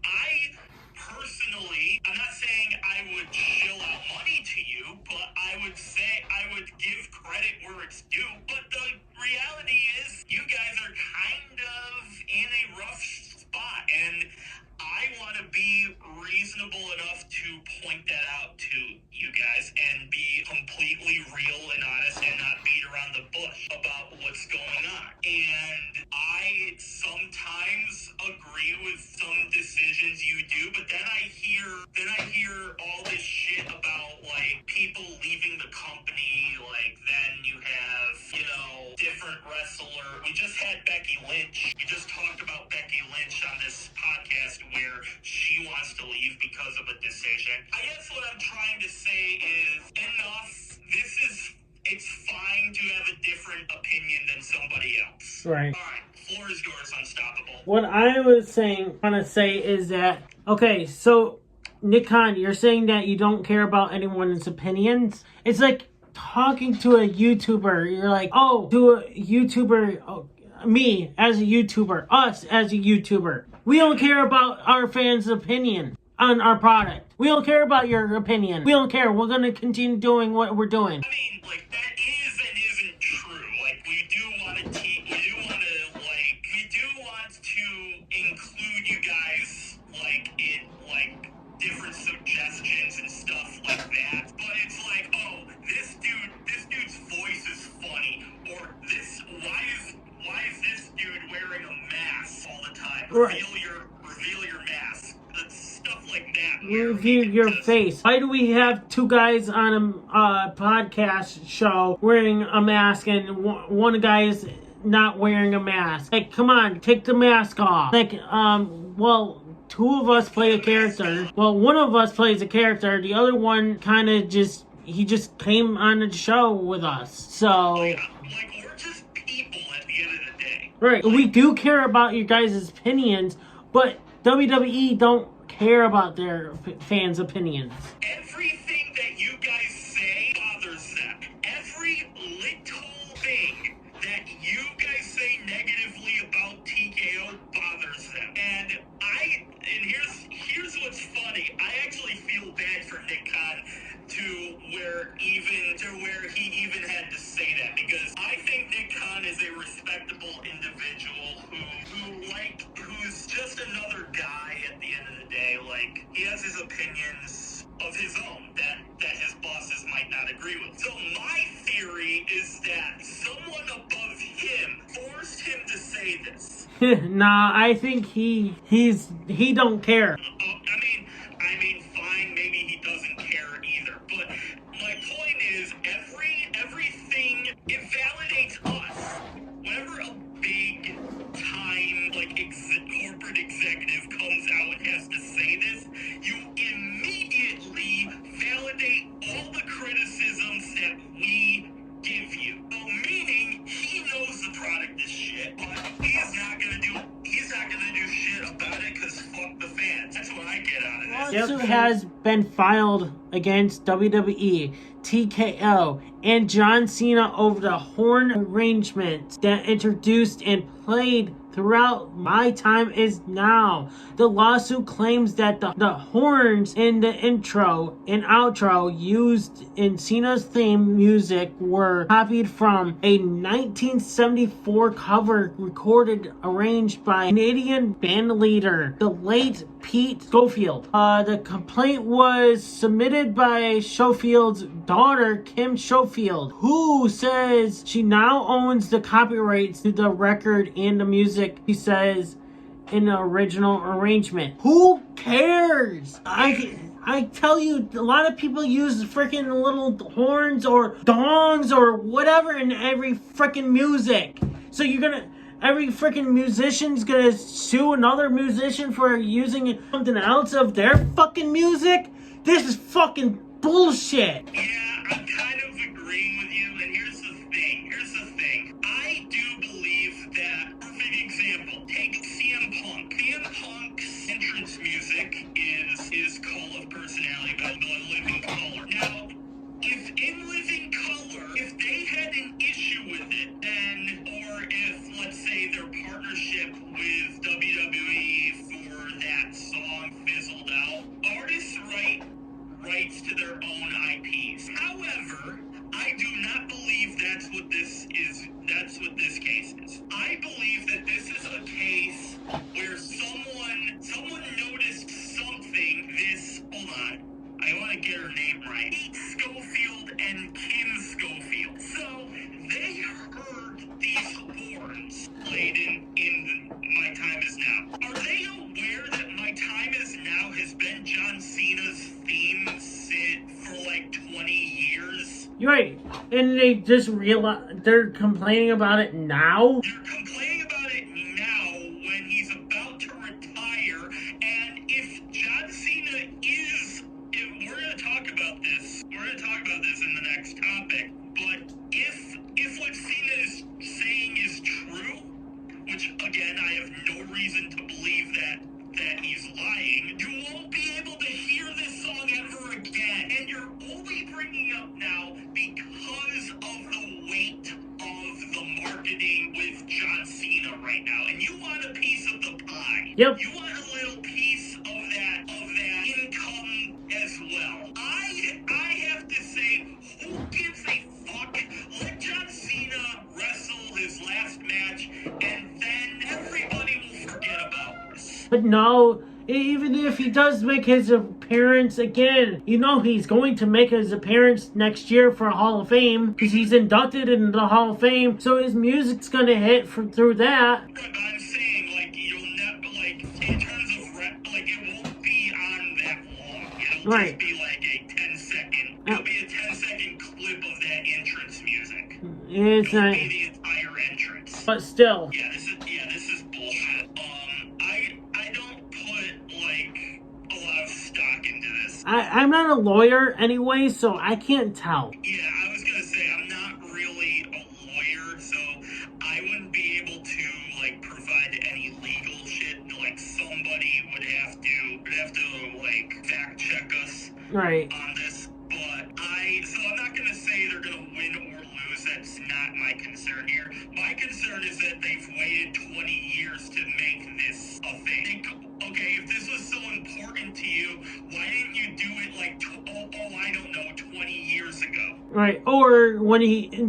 [SPEAKER 1] Personally, I'm not saying I would shill out money to you, but I would say I would give credit where it's due. But the reality is, you guys are kind of in a rough spot, and I want to be reasonable enough to point that out to you guys and be completely real and honest and not beat around the bush about what's going on. And I sometimes agree with some decisions you do, but then I hear all this shit about like people leaving the company. Like then you have, different wrestler. We just had Becky Lynch. We just talked about Becky Lynch on this podcast where she wants to leave because of a decision. I guess what I'm trying to say is enough. It's fine to have a different opinion than somebody else.
[SPEAKER 2] Right.
[SPEAKER 1] All right. Floor is yours, Unstoppable.
[SPEAKER 2] What I was want to say is that, okay, so Nick Khan, you're saying that you don't care about anyone's opinions. It's like talking to a YouTuber. You're like, to a YouTuber, me as a YouTuber, us as a YouTuber. We don't care about our fans' opinion on our product. We don't care about your opinion. We don't care. We're going to continue doing what we're doing.
[SPEAKER 1] I mean, that is and isn't true. We do want to include you guys, in, different suggestions and stuff like that. But it's like, this dude's voice is funny. Or why is this dude wearing a mask all the time?
[SPEAKER 2] Right.
[SPEAKER 1] Reveal your mask. Stuff like that.
[SPEAKER 2] Review your face. Why do we have two guys on a podcast show wearing a mask and one guy is not wearing a mask? Like, come on, take the mask off. Two of us play a character. Well, one of us plays a character. The other one kind of he just came on the show with us. So,
[SPEAKER 1] we're just people at the end of the day.
[SPEAKER 2] Right. We do care about your guys' opinions, but WWE don't care about their fans' opinions.
[SPEAKER 1] Everything that you guys say bothers them. Every little thing that you guys say negatively about TKO bothers them. And here's what's funny. I actually feel bad for Nick Khan to where he even had to say that, because I think Nick Khan is a respectable individual who's just another guy at the end of the day. He has his opinions of his own that his bosses might not agree with. So my theory is that someone above him forced him to say this.
[SPEAKER 2] Nah, I think he don't care.
[SPEAKER 1] I mean, fine, maybe he doesn't care either. But my point is, everything, it validates us. Whenever a big time, corporate executive comes out and has to say this, you immediately validate all the criticisms that we give you. So meaning, he knows the product is shit, but he's not gonna do shit about it, because fuck the fans. That's what I get out of this.
[SPEAKER 2] Lawsuit has been filed against WWE, TKO, and John Cena over the horn arrangement that introduced and played throughout My Time Is Now. The lawsuit claims that the horns in the intro and outro used in Cena's theme music were copied from a 1974 cover recorded arranged by Canadian band leader, the late Pete Schofield. The complaint was submitted by Schofield's daughter, Kim Schofield, who says she now owns the copyrights to the record and the music, she says, in the original arrangement. Who cares? I tell you, a lot of people use freaking little horns or gongs or whatever in every freaking music. So every freaking musician's gonna sue another musician for using something else of their fucking music? This is fucking bullshit.
[SPEAKER 1] Yeah, I'm kind of agreeing with you, and Here's the thing. I do believe that, perfect example, take CM Punk. CM Punk's entrance music is Call of Personality by The Living Color. Now, if In Living Color, if they had an issue with it, then, or if, let's say, their partnership with WWE for that song fizzled out, artists write rights to their own IPs. However, I do not believe that's what this case is. I believe that this is a case where someone noticed something. Hold on. I want to get her name right. Pete Schofield and Kim Schofield. So they heard these horns played in My Time Is Now. Are they aware that My Time Is Now has been John Cena's theme for like 20 years?
[SPEAKER 2] You're right. And they just realize they're complaining about it now?
[SPEAKER 1] They're complaining about it now when he's about to retire. And if John Cena is... We're going to talk about this. We're going to talk about this in the next topic. But if what Cena is saying is true, which again I have no reason to believe that he's lying, you won't be able to hear this song ever again. And you're only bringing up now because of the weight of the marketing with John Cena right now. And you want a piece of the pie.
[SPEAKER 2] Yep.
[SPEAKER 1] You want a little piece of that income as well. I have to say, who gives a fuck? Let John Cena wrestle his last match, and then everybody will forget about this.
[SPEAKER 2] But no, even if he does make his appearance again, you know he's going to make his appearance next year for Hall of Fame, because he's inducted into the Hall of Fame, so his music's going to hit through that.
[SPEAKER 1] Right, but I'm saying, like, you'll never, like, in terms of it won't be on that long. It'll
[SPEAKER 2] Right.
[SPEAKER 1] just be like a 10-second, it'll be a 10-second clip of that entrance music.
[SPEAKER 2] It's
[SPEAKER 1] It'll
[SPEAKER 2] not,
[SPEAKER 1] be the entire entrance.
[SPEAKER 2] but still.
[SPEAKER 1] Yeah, this is bullshit. I don't put, like, a lot of stock into this.
[SPEAKER 2] I'm not a lawyer anyway, so I can't tell.
[SPEAKER 1] Yeah, I was gonna say, I'm not really a lawyer, so I wouldn't be able to, like, provide any legal shit. Like, somebody would have to, like, fact check us
[SPEAKER 2] Right.
[SPEAKER 1] on this. So I'm not gonna say they're gonna win or lose. That's not my concern here. My concern is that they've waited 20 years to make this a thing. Okay, if this was so important to you, why didn't you do it like, I don't know, 20 years ago?
[SPEAKER 2] Right. Or when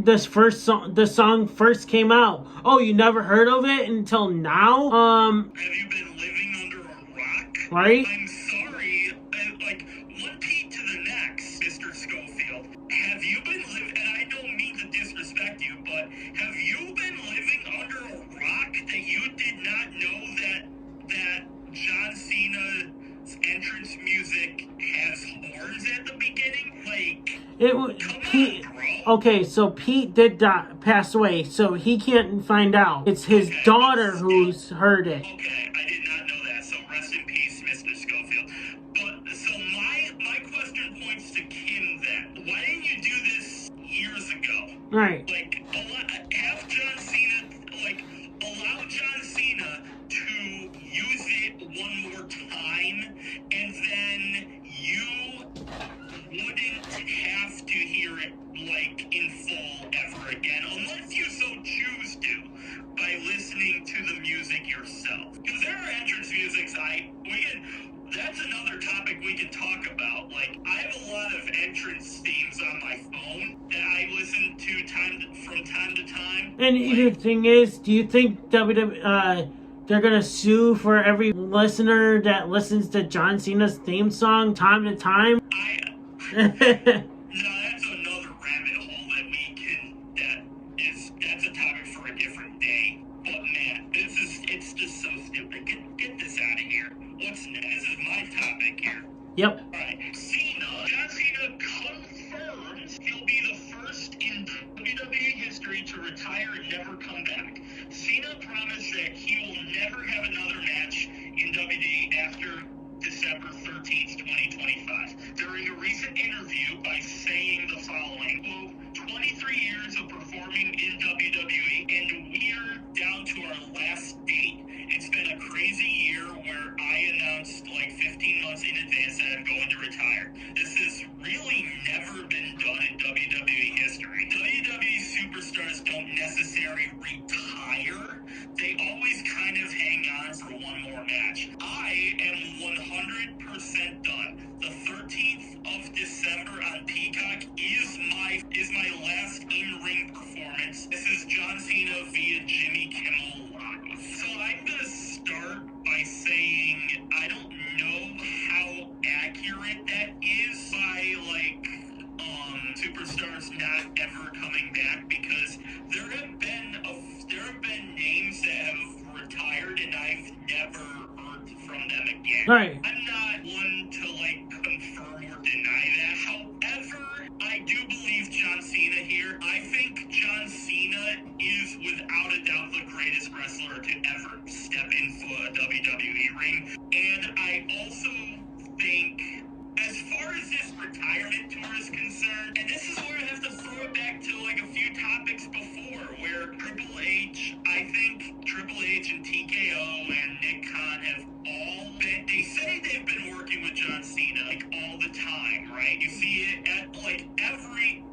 [SPEAKER 2] the song first came out. Oh, you never heard of it until now?
[SPEAKER 1] Have you been living under a rock?
[SPEAKER 2] Right?
[SPEAKER 1] I'm sorry, like, one peak to the next, Mr. Schofield. Have you been living, and I don't mean to disrespect you, but have you been living under a rock that you did not know that John Cena's entrance music has horns at the beginning? Like,
[SPEAKER 2] Pete.
[SPEAKER 1] come on, bro.
[SPEAKER 2] Okay, so Pete did pass away, so he can't find out. It's his daughter who's heard it.
[SPEAKER 1] Okay, I did not know that. So rest in peace, Mr. Schofield. But so my question points to Kim then. Why didn't you do this years ago?
[SPEAKER 2] Right.
[SPEAKER 1] Like, have John Cena, like, allow John Cena to use it one more time, and then you wouldn't have to hear it, like, in full ever again, unless you so choose to, by listening to the music yourself. Because there are entrance musics that's another topic we can talk about. Like, I have a lot of entrance themes on my phone that I listen to from time to time.
[SPEAKER 2] And the thing is, do you think they're gonna sue for every listener that listens to John Cena's theme song time to time?
[SPEAKER 1] No, that's another rabbit hole that's a topic for a different day. But man, it's just so stupid. Get this out of here. What's next? This is my topic here.
[SPEAKER 2] Yep.
[SPEAKER 1] Alright, John Cena confirms he'll be the first in WWE history to retire and never come back. Cena promised that he will never have another match in WWE after December 13th, 2025. During a recent interview by saying the following, quote, 23 years of performing Cena's not ever coming back, because there have been names that have retired and I've never heard from them again.
[SPEAKER 2] Right.
[SPEAKER 1] I'm not one to confirm or deny that. However, I do believe John Cena here. I think John Cena is without a doubt the greatest wrestler to ever step into a WWE ring. And I also think, as far as this retirement tour is concerned, and this is where I have to throw it back to a few topics before, where I think Triple H and TKO and Nick Khan have all been, they say they've been working with John Cena all the time, right? You see it at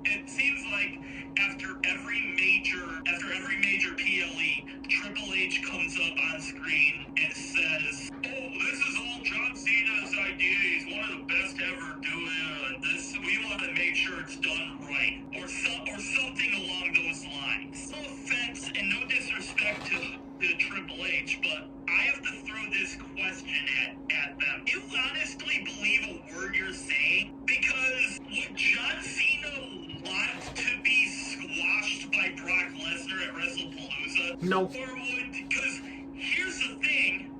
[SPEAKER 1] it seems like after every major PLE, Triple H comes up on screen and says, "Oh, this is all John Cena's idea. He's one of the best ever doing this. We want to make sure it's done right," or something along those lines. No offense and no disrespect to Triple H, but I have to throw this question at them. Do you honestly believe a word you're saying? Because would John Cena want to be squashed by Brock Lesnar at WrestlePalooza?
[SPEAKER 2] No.
[SPEAKER 1] Or because here's the thing,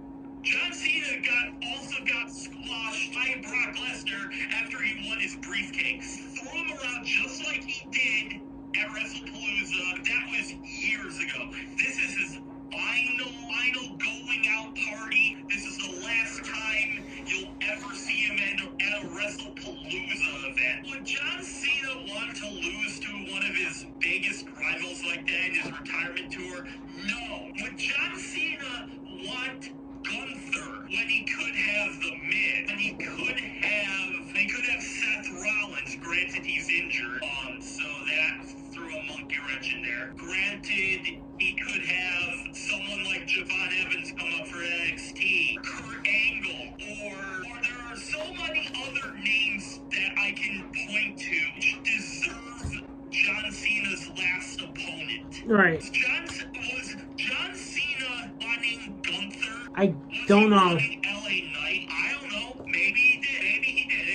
[SPEAKER 1] John Cena also got squashed by Brock Lesnar after he won his briefcase. Threw him around just like he did at WrestlePalooza. That was years ago. This is his final going out party. This is the last time you'll ever see him at a WrestlePalooza event. Would John Cena want to lose to one of his biggest rivals like that in his retirement tour? No. Would John Cena want Gunther when he could have the Miz, when he could have Seth Rollins? Granted, he's injured, so that threw a monkey wrench in there. Granted, he could have someone like Javon Evans come up for NXT, Kurt Angle, or there are so many other names that I can point to which deserve John Cena's last opponent.
[SPEAKER 2] Right.
[SPEAKER 1] Was John Cena wanting Gunther?
[SPEAKER 2] I don't know.
[SPEAKER 1] Was he wanting LA Knight? I don't know. Maybe he did.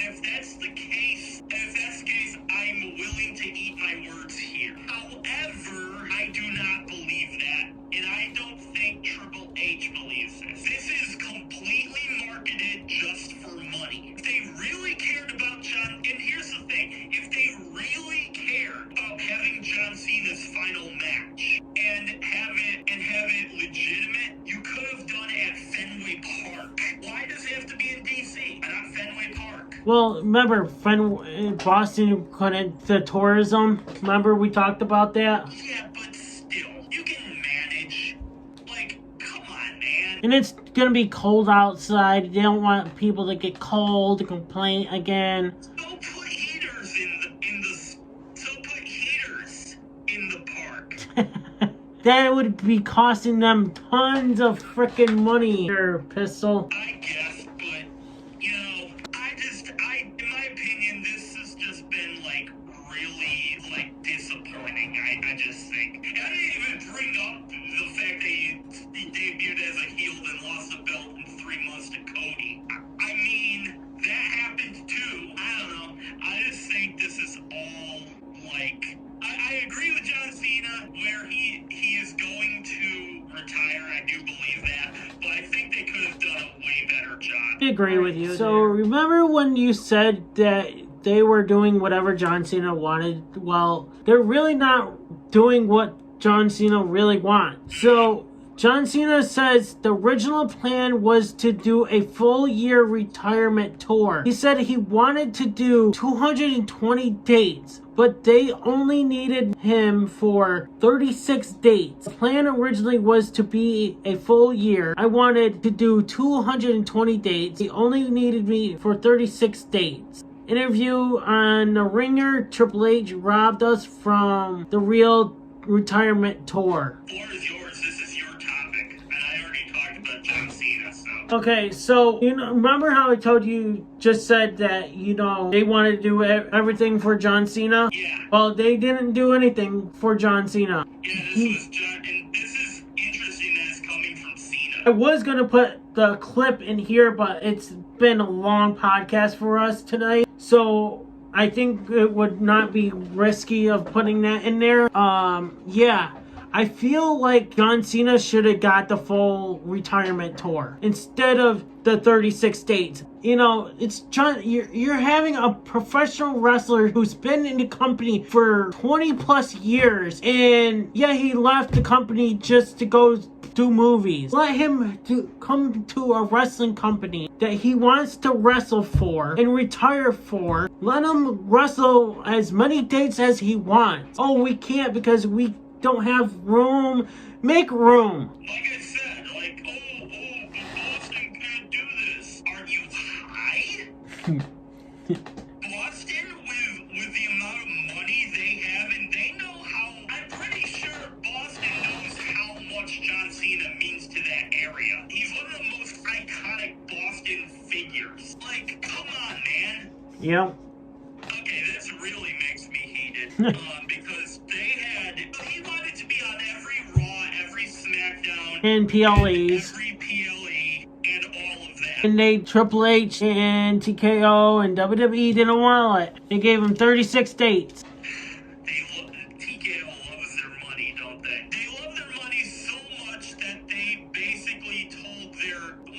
[SPEAKER 1] If that's the case, I'm willing to eat my words here. However, I do not believe that, and I don't think Triple H believes this. This is completely marketed just for money. If they really cared about John, and here's the thing, if they really cared about having John Cena's final match and have it legitimate, you could have done it at Fenway Park. Why does it have to be in DC and not Fenway Park?
[SPEAKER 2] Well, remember Boston couldn't, the tourism, remember we talked about that?
[SPEAKER 1] Yeah, but still, you can manage. Come on, man.
[SPEAKER 2] And it's gonna be cold outside. They don't want people to get cold, to complain again.
[SPEAKER 1] So put heaters in the park.
[SPEAKER 2] That would be costing them tons of freaking money. Your pistol.
[SPEAKER 1] I guess, but in my opinion, this has just been really disappointing. I just think. And I didn't even bring up the fact that he debuted as a heel and lost the belt in 3 months to Cody. I mean, that happened too. I don't know. I just think this is all I agree with John Cena where he is going to retire. I do believe that, but I think they could have done a way better job.
[SPEAKER 2] I agree with you. So remember when you said that they were doing whatever John Cena wanted? Well, they're really not doing what John Cena really wants. So John Cena says the original plan was to do a full year retirement tour. He said he wanted to do 220 dates, but they only needed him for 36 dates. The plan originally was to be a full year. I wanted to do 220 dates. He only needed me for 36 dates. Interview on The Ringer, Triple H robbed us from the real retirement tour.
[SPEAKER 1] The floor is yours. This is your topic, and I already talked about John Cena, so.
[SPEAKER 2] Okay, so, remember how I told you, just said that, they wanted to do everything for John Cena?
[SPEAKER 1] Yeah.
[SPEAKER 2] Well, they didn't do anything for John Cena.
[SPEAKER 1] Yeah, this was John, and this is interesting that it's coming from Cena.
[SPEAKER 2] I was going to put the clip in here, but it's been a long podcast for us tonight. So, I think it would not be risky of putting that in there. Yeah. I feel like John Cena should have got the full retirement tour instead of the 36 dates. You know, it's John. You're having a professional wrestler who's been in the company for 20 plus years, and yeah, he left the company just to go do movies. Let him come to a wrestling company that he wants to wrestle for and retire for. Let him wrestle as many dates as he wants. Oh, we can't because we don't have room. Make room.
[SPEAKER 1] Like I said, like, but Boston can't do this. Are you high? Boston, with the amount of money they have, and they know how, I'm pretty sure Boston knows how much John Cena means to that area. He's one of the most iconic Boston figures. Like, come on, man.
[SPEAKER 2] Yep.
[SPEAKER 1] Okay, this really makes me heated. Because he wanted to be on every Raw, every SmackDown,
[SPEAKER 2] and PLEs.
[SPEAKER 1] Every PLE, and all of that.
[SPEAKER 2] And they, Triple H and TKO and WWE didn't want it. They gave him 36 dates.
[SPEAKER 1] TKO loves their money, don't they? They love their money so much that they basically told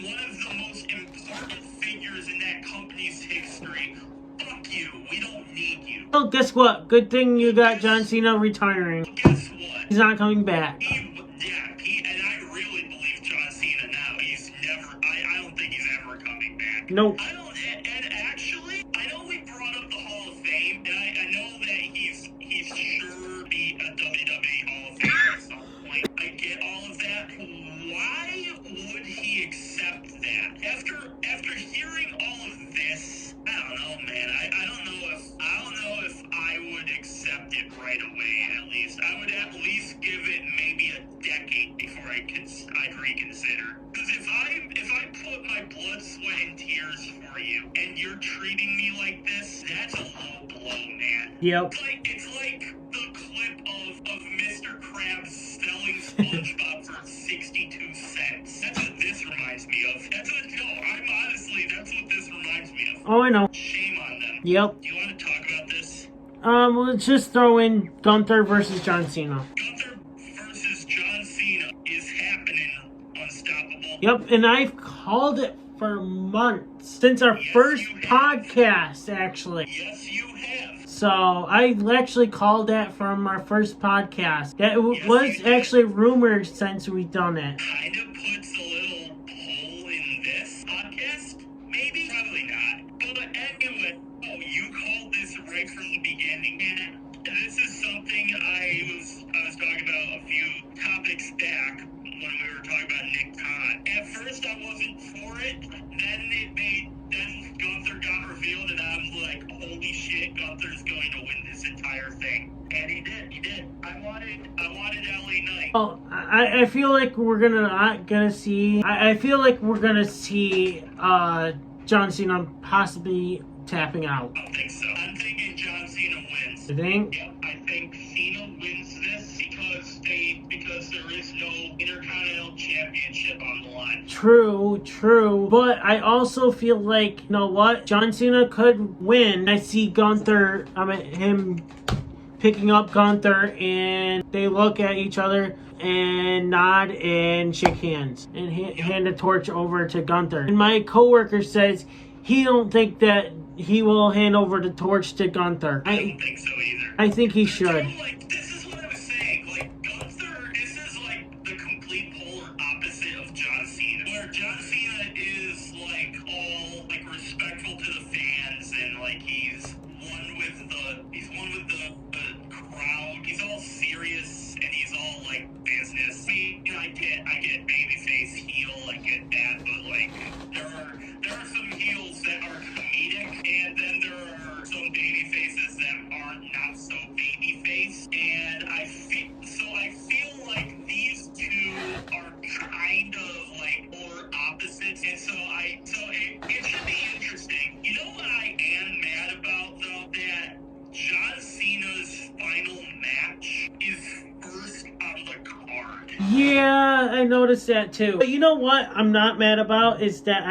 [SPEAKER 1] one of the most important figures in that company's history, fuck you, we don't need you.
[SPEAKER 2] Well, guess what? Good thing you got John Cena retiring.
[SPEAKER 1] Guess what?
[SPEAKER 2] He's not coming back.
[SPEAKER 1] And I really believe John Cena now. I don't think he's ever coming back.
[SPEAKER 2] Nope.
[SPEAKER 1] And actually, I know we brought up the Hall of Fame, and I know that he's sure be a WWE Hall of Famer at some point. I get all of that. Why would he accept that? After hearing all of this, I don't know, man. I don't know if I would accept it right away, at least. I would at least give it maybe a decade before I'd reconsider. Because if I put my blood, sweat, and tears for you, and you're treating me like this, that's a low blow, man.
[SPEAKER 2] Yep.
[SPEAKER 1] It's like the clip of Mr. Krabs selling SpongeBob for 62 cents. That's what this reminds me of. That's what this reminds me of.
[SPEAKER 2] Oh, I know.
[SPEAKER 1] Shame on them.
[SPEAKER 2] Yep.
[SPEAKER 1] Do you want to talk about this?
[SPEAKER 2] Let's just throw in Gunther versus John Cena.
[SPEAKER 1] Gunther versus John Cena is happening. Unstoppable.
[SPEAKER 2] Yep, and I've called it for months. Since our first podcast, actually.
[SPEAKER 1] Yes, you have.
[SPEAKER 2] So, I actually called that from our first podcast. That was actually rumored since we've done it.
[SPEAKER 1] Kind of puts a little hole in this podcast? Maybe? Probably not. But anyway, you called this right from the beginning. And this is something I was talking about a few topics back when we were talking about Nick Khan. At first I wasn't for it. Then Gunther got revealed and I'm like, holy shit, Gunther's going to win this entire thing. And he did. I wanted LA Knight.
[SPEAKER 2] Well, I feel like we're gonna see. I feel like we're gonna see John Cena possibly tapping out.
[SPEAKER 1] I don't think so. I'm thinking John Cena wins.
[SPEAKER 2] You think?
[SPEAKER 1] Yeah, I think Cena wins this because there is no Intercontinental Championship on the line.
[SPEAKER 2] True. But I also feel like, you know what? John Cena could win. I see him picking up Gunther, and they look at each other and nod and shake hands and hand the torch over to Gunther. And my coworker says he don't think that he will hand over the torch to Gunther.
[SPEAKER 1] I don't think so either.
[SPEAKER 2] I think he should.
[SPEAKER 1] This is what I was saying. Gunther, this is the complete polar opposite of John Cena. Where John Cena is all respectful to the fans and he's one with the crowd. He's all serious and he's all business. I get babyface heel, I get that, but there are some heels that are comedic, and then there are some baby faces that aren't not so baby face. And I feel like these two are kind of polar opposites, and so it should be interesting. You know what I am mad about though? That John Cena's final match is first on the card. Yeah,
[SPEAKER 2] I noticed that too. But you know what I'm not mad about is that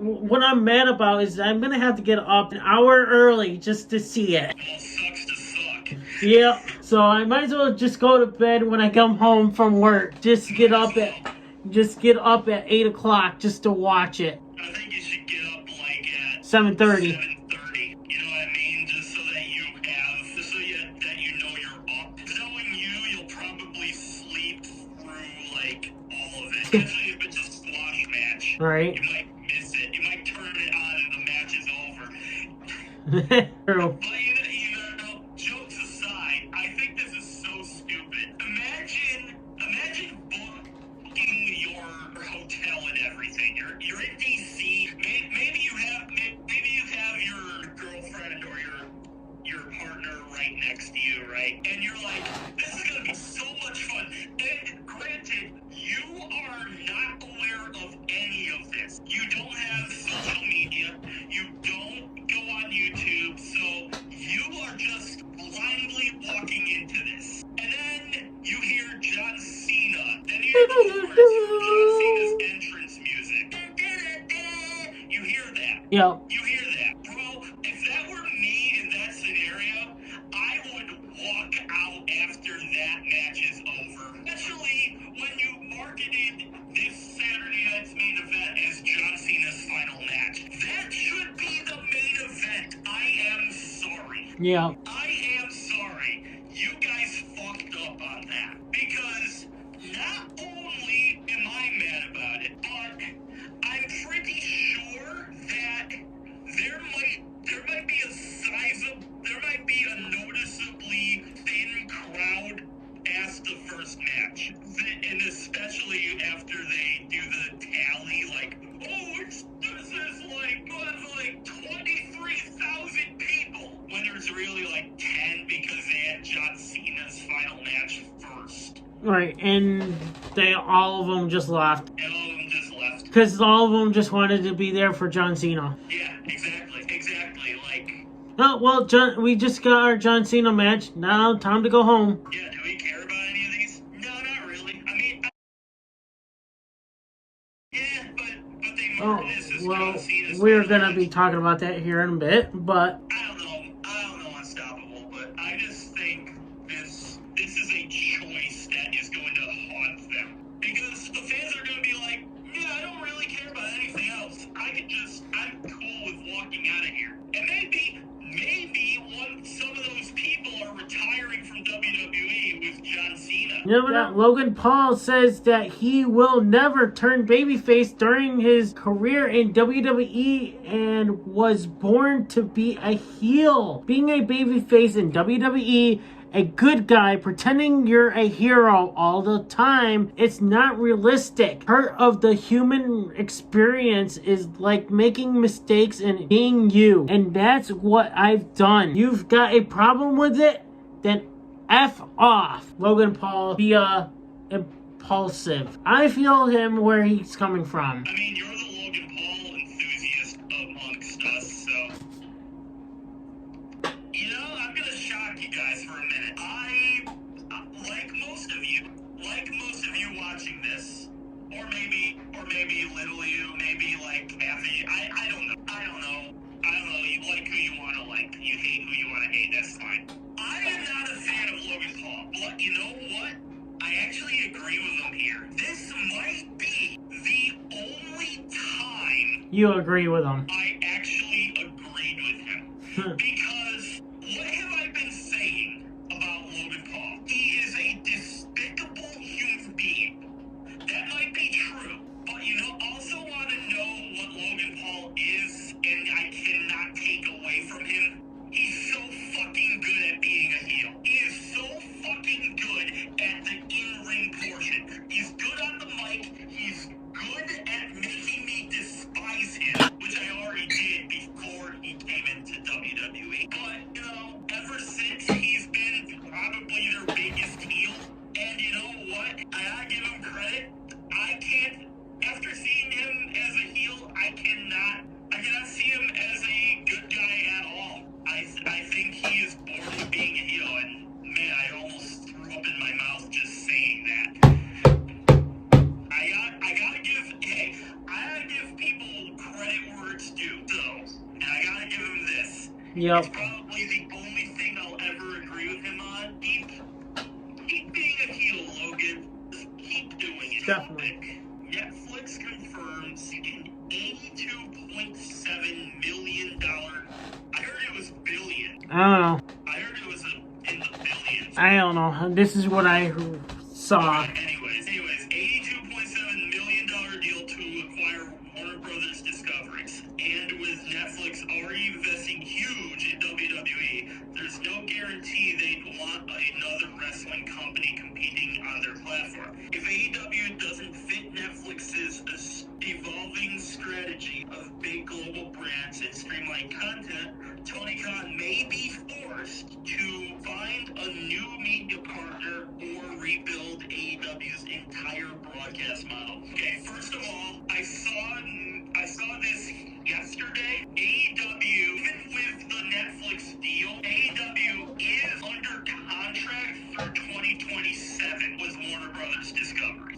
[SPEAKER 2] what I'm mad about is that I'm gonna have to get up an hour early just to see it.
[SPEAKER 1] Well, sucks to suck.
[SPEAKER 2] Yeah, so I might as well just go to bed when I come home from work. Just get up at 8 o'clock just to watch it.
[SPEAKER 1] I think you should get up like at
[SPEAKER 2] 7:30.
[SPEAKER 1] 7:30. You know what I mean? Just so that that you know you're up. Knowing you'll probably sleep through like all of it. Especially if it's a squash match.
[SPEAKER 2] Right.
[SPEAKER 1] You might miss it. You might turn it on and the match is over.
[SPEAKER 2] True.
[SPEAKER 1] But jokes aside, I think this is so stupid. Imagine booking your hotel and everything. You're in DC. Maybe you have your girlfriend or your partner right next to you, right? And you're like, this is gonna be so much fun. And granted, you are not aware of any of this. You don't have social media. You don't go on YouTube. So you are just blindly walking into this. And then you hear John Cena. Then you hear the chorus for John Cena's entrance music. You hear that.
[SPEAKER 2] Yep.
[SPEAKER 1] You hear that. Bro, if that were me in that scenario, I would walk out after that match is over. Especially when you marketed this Saturday night's main event as John Cena's final match. That should be the main event. I am sorry.
[SPEAKER 2] Yeah.
[SPEAKER 1] I am sorry. You guys fucked up on that. Because not only am I mad about it, but I'm pretty sure that there might be a noticeably thin crowd as the first match. And especially after they do the tally, like, this is like 23,000 people. When there's really like 10 because they had John Cena's final match first.
[SPEAKER 2] Right, and all of them just left.
[SPEAKER 1] And all of them just left.
[SPEAKER 2] Because all of them just wanted to be there for John Cena.
[SPEAKER 1] Yeah, exactly. Like,
[SPEAKER 2] Oh, well, we just got our John Cena match. Now, time to go home.
[SPEAKER 1] yeah, do we care about any of these? No, not really. I mean, but they market this as John Cena's
[SPEAKER 2] we're
[SPEAKER 1] final
[SPEAKER 2] gonna be
[SPEAKER 1] match.
[SPEAKER 2] talking about that here in a bit, but
[SPEAKER 1] I don't know Unstoppable, but I just think this is a choice that is going to haunt them. Because the fans are going to be like, yeah, I don't really care about anything else. I'm cool with walking out of here. And maybe some of those people are retiring from WWE with John Cena.
[SPEAKER 2] Logan Paul says that he will never turn babyface during his career in WWE and was born to be a heel. Being a babyface in WWE, a good guy pretending you're a hero all the time, it's not realistic. Part of the human experience is like making mistakes and being you. And that's what I've done. You've got a problem with it? Then F off. Logan Paul via impulsive. I feel him where he's coming from.
[SPEAKER 1] I mean, you're the Logan Paul enthusiast amongst us, so... I'm gonna shock you guys for a minute. Like most of you watching this, or maybe little you, maybe like half of you, I don't know. You like who you want to like. You hate who you want to hate. That's fine. I am not a fan of Logan Paul, but you know what? I actually agree with him here. This might be the only time
[SPEAKER 2] You agree with him.
[SPEAKER 1] I actually agreed with him. Because what have I been saying about Logan Paul? He is a despicable human being. That might be true. But also want to know what Logan Paul is, and I cannot take away from him. He's so fucking good at being a heel. He is so fucking good at the in-ring portion. He's good on the mic. He's good at making me despise him, which I already did before he came into WWE. But, ever since, he's been probably their biggest heel. And you know what? I gotta give him credit. After seeing him as a heel, I cannot see him as a good guy at all. I think he is born to being a heel, and man, I almost threw up in my mouth just saying that. I gotta give people credit where
[SPEAKER 2] Yep.
[SPEAKER 1] It's probably the only thing I'll ever agree with him on. Keep being a heel, Logan. Just keep doing it.
[SPEAKER 2] Definitely.
[SPEAKER 1] Netflix confirms an $82.7 million. I heard it was billion.
[SPEAKER 2] I don't know.
[SPEAKER 1] I heard it was in the billions.
[SPEAKER 2] I don't know. This is what I saw.
[SPEAKER 1] Anyways, $82.7 million deal to acquire Warner Brothers Discoveries. And with Netflix already investing huge in WWE, there's no guarantee they'd want another wrestling company competing on their platform. If AEW doesn't fit Netflix's evolving strategy of big global brands and streamlined content, Tony Khan may be forced to find a new media partner or rebuild AEW's entire broadcast model. Okay, first of all, I saw this yesterday. AEW, even with the Netflix deal, AEW is under contract through 2027 with Warner Brothers Discovery.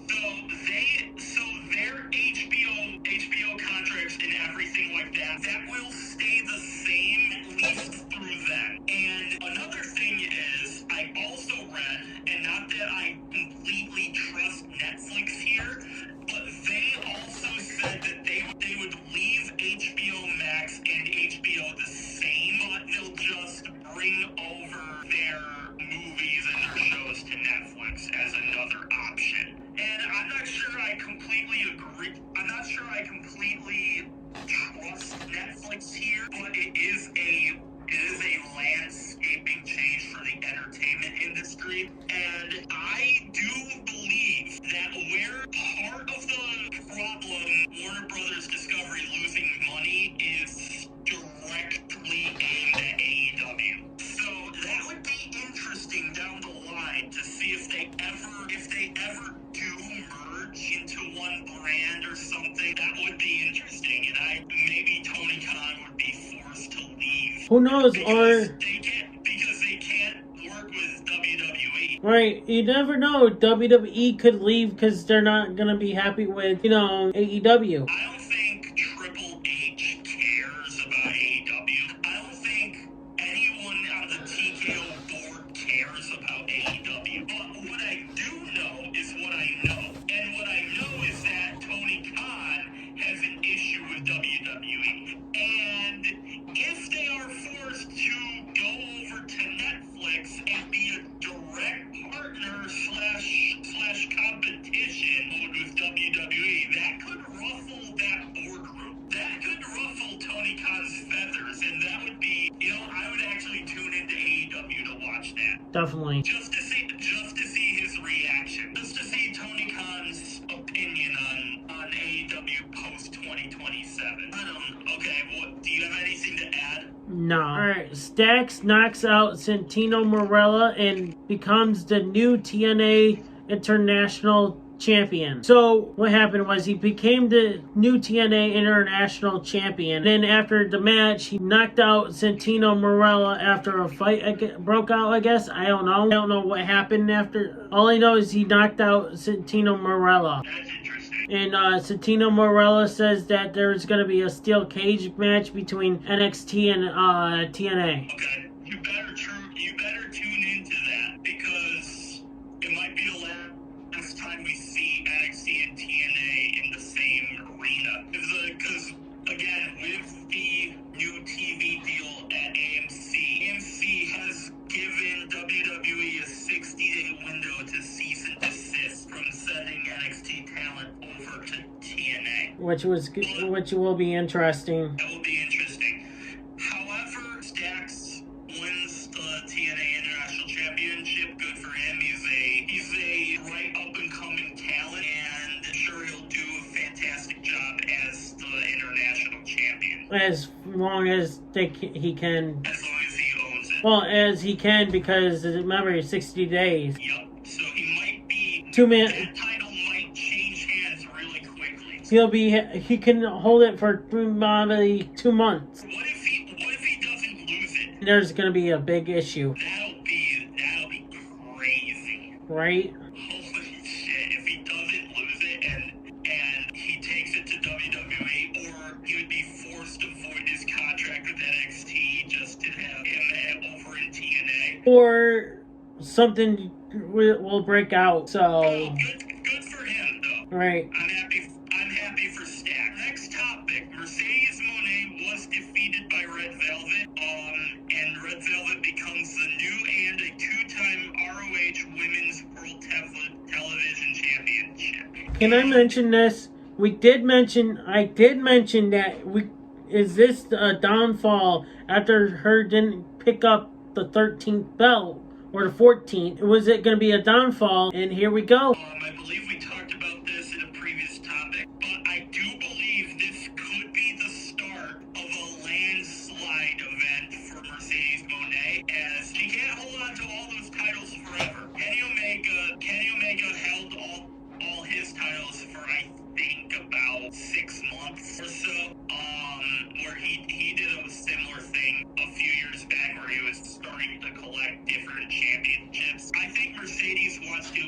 [SPEAKER 1] So their HBO contracts and everything like that will stay the same at least through then. And another thing is, I also read, and not that I completely trust Netflix here, but they also said that they would leave HBO Max and HBO the same, but they'll just bring over their movies and their shows to Netflix as another option. And I'm not sure I completely agree. I'm not sure I completely trust Netflix here, but it is a landscaping change for the entertainment industry. And I do believe that where part of the problem Warner Brothers Discovery losing money is directly aimed at AEW. So that would be interesting down the line to see if they ever do merge into one brand or something. That would be interesting, and maybe Tony Khan would be forced to leave.
[SPEAKER 2] Who knows?
[SPEAKER 1] Because they can't work with WWE.
[SPEAKER 2] Right, you never know. WWE could leave because they're not gonna be happy with, AEW.
[SPEAKER 1] I don't think Triple H cares about AEW. I don't think anyone on the TKO board cares about AEW. But what I do know is what I know. And what I know is that Tony Khan has an issue with WWE. And if they are forced to go over to Netflix and be a direct partner slash competition with WWE, that could ruffle that boardroom. That could ruffle Tony Khan's feathers, and that would be, I would actually tune into AEW to watch that.
[SPEAKER 2] Definitely.
[SPEAKER 1] Just to see his reaction. Just to see Tony Khan's opinion on AEW post 2027. I don't know. Okay, do you have anything to add?
[SPEAKER 2] No. Alright, Stax knocks out Santino Marella and becomes the new TNA International Champion. So what happened was he became the new TNA International Champion. Then after the match, he knocked out Santino Marella after a fight broke out, I guess. I don't know. I don't know what happened after. All I know is he knocked out Santino Marella.
[SPEAKER 1] That's interesting.
[SPEAKER 2] And Santino Marella says that there's going to be a steel cage match between NXT and TNA.
[SPEAKER 1] Okay, you better tune into that, because it might be the last time we see NXT and TNA in the same arena. Because again, with the new TV deal at AMC has given WWE a 60-day window to cease and desist from sending NXT talent over to TNA.
[SPEAKER 2] Which will be interesting.
[SPEAKER 1] That will be interesting. However, Stax wins the TNA International Championship. Good for him. He's a right up and coming talent, and I'm sure he'll do a fantastic job as the international champion.
[SPEAKER 2] As long as he can.
[SPEAKER 1] As long as he owns it.
[SPEAKER 2] Well, as he can, because remember, it's 60 days.
[SPEAKER 1] Yep. So he might be.
[SPEAKER 2] That
[SPEAKER 1] title might change hands really quickly.
[SPEAKER 2] He can hold it for probably 2 months.
[SPEAKER 1] What if he doesn't lose it?
[SPEAKER 2] There's gonna be a big issue.
[SPEAKER 1] That'll be crazy.
[SPEAKER 2] Right?
[SPEAKER 1] Holy shit, if he doesn't lose it and he takes it to WWE, or he would be forced to void his contract with NXT just to
[SPEAKER 2] or something will break out. So
[SPEAKER 1] good for him though.
[SPEAKER 2] Right.
[SPEAKER 1] I'm happy for Stack. Next topic: Mercedes Moné was defeated by Red Velvet. And Red Velvet becomes the new and a two-time ROH Women's World Television Championship.
[SPEAKER 2] Can I mention this? I did mention that is this a downfall after her didn't pick up the 13th belt or the 14th? Was it going to be a downfall? And here we go.
[SPEAKER 1] I believe we talked about this in a previous topic, but I do believe this could be the start of a landslide event for Mercedes Moné, as she can't hold on to all those titles forever. Kenny Omega held all his titles for I think about 6 months or so. Where he did a similar thing a few years back, where he was starting to collect different championships. I think Mercedes wants to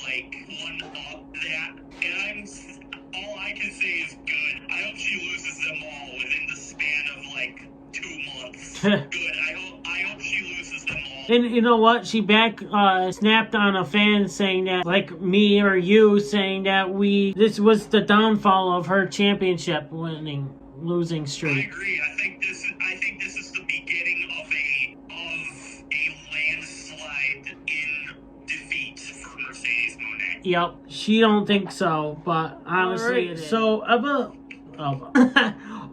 [SPEAKER 1] like one up that, and all I can say is good. I hope she loses them all within the span of like 2 months. Good. I hope she loses them all.
[SPEAKER 2] And you know what? She snapped on a fan saying that, like me or you, saying that this was the downfall of her championship losing streak.
[SPEAKER 1] I agree. I think this is the beginning of a landslide in defeat for Mercedes Moné.
[SPEAKER 2] Yep. She don't think so, but honestly it is. So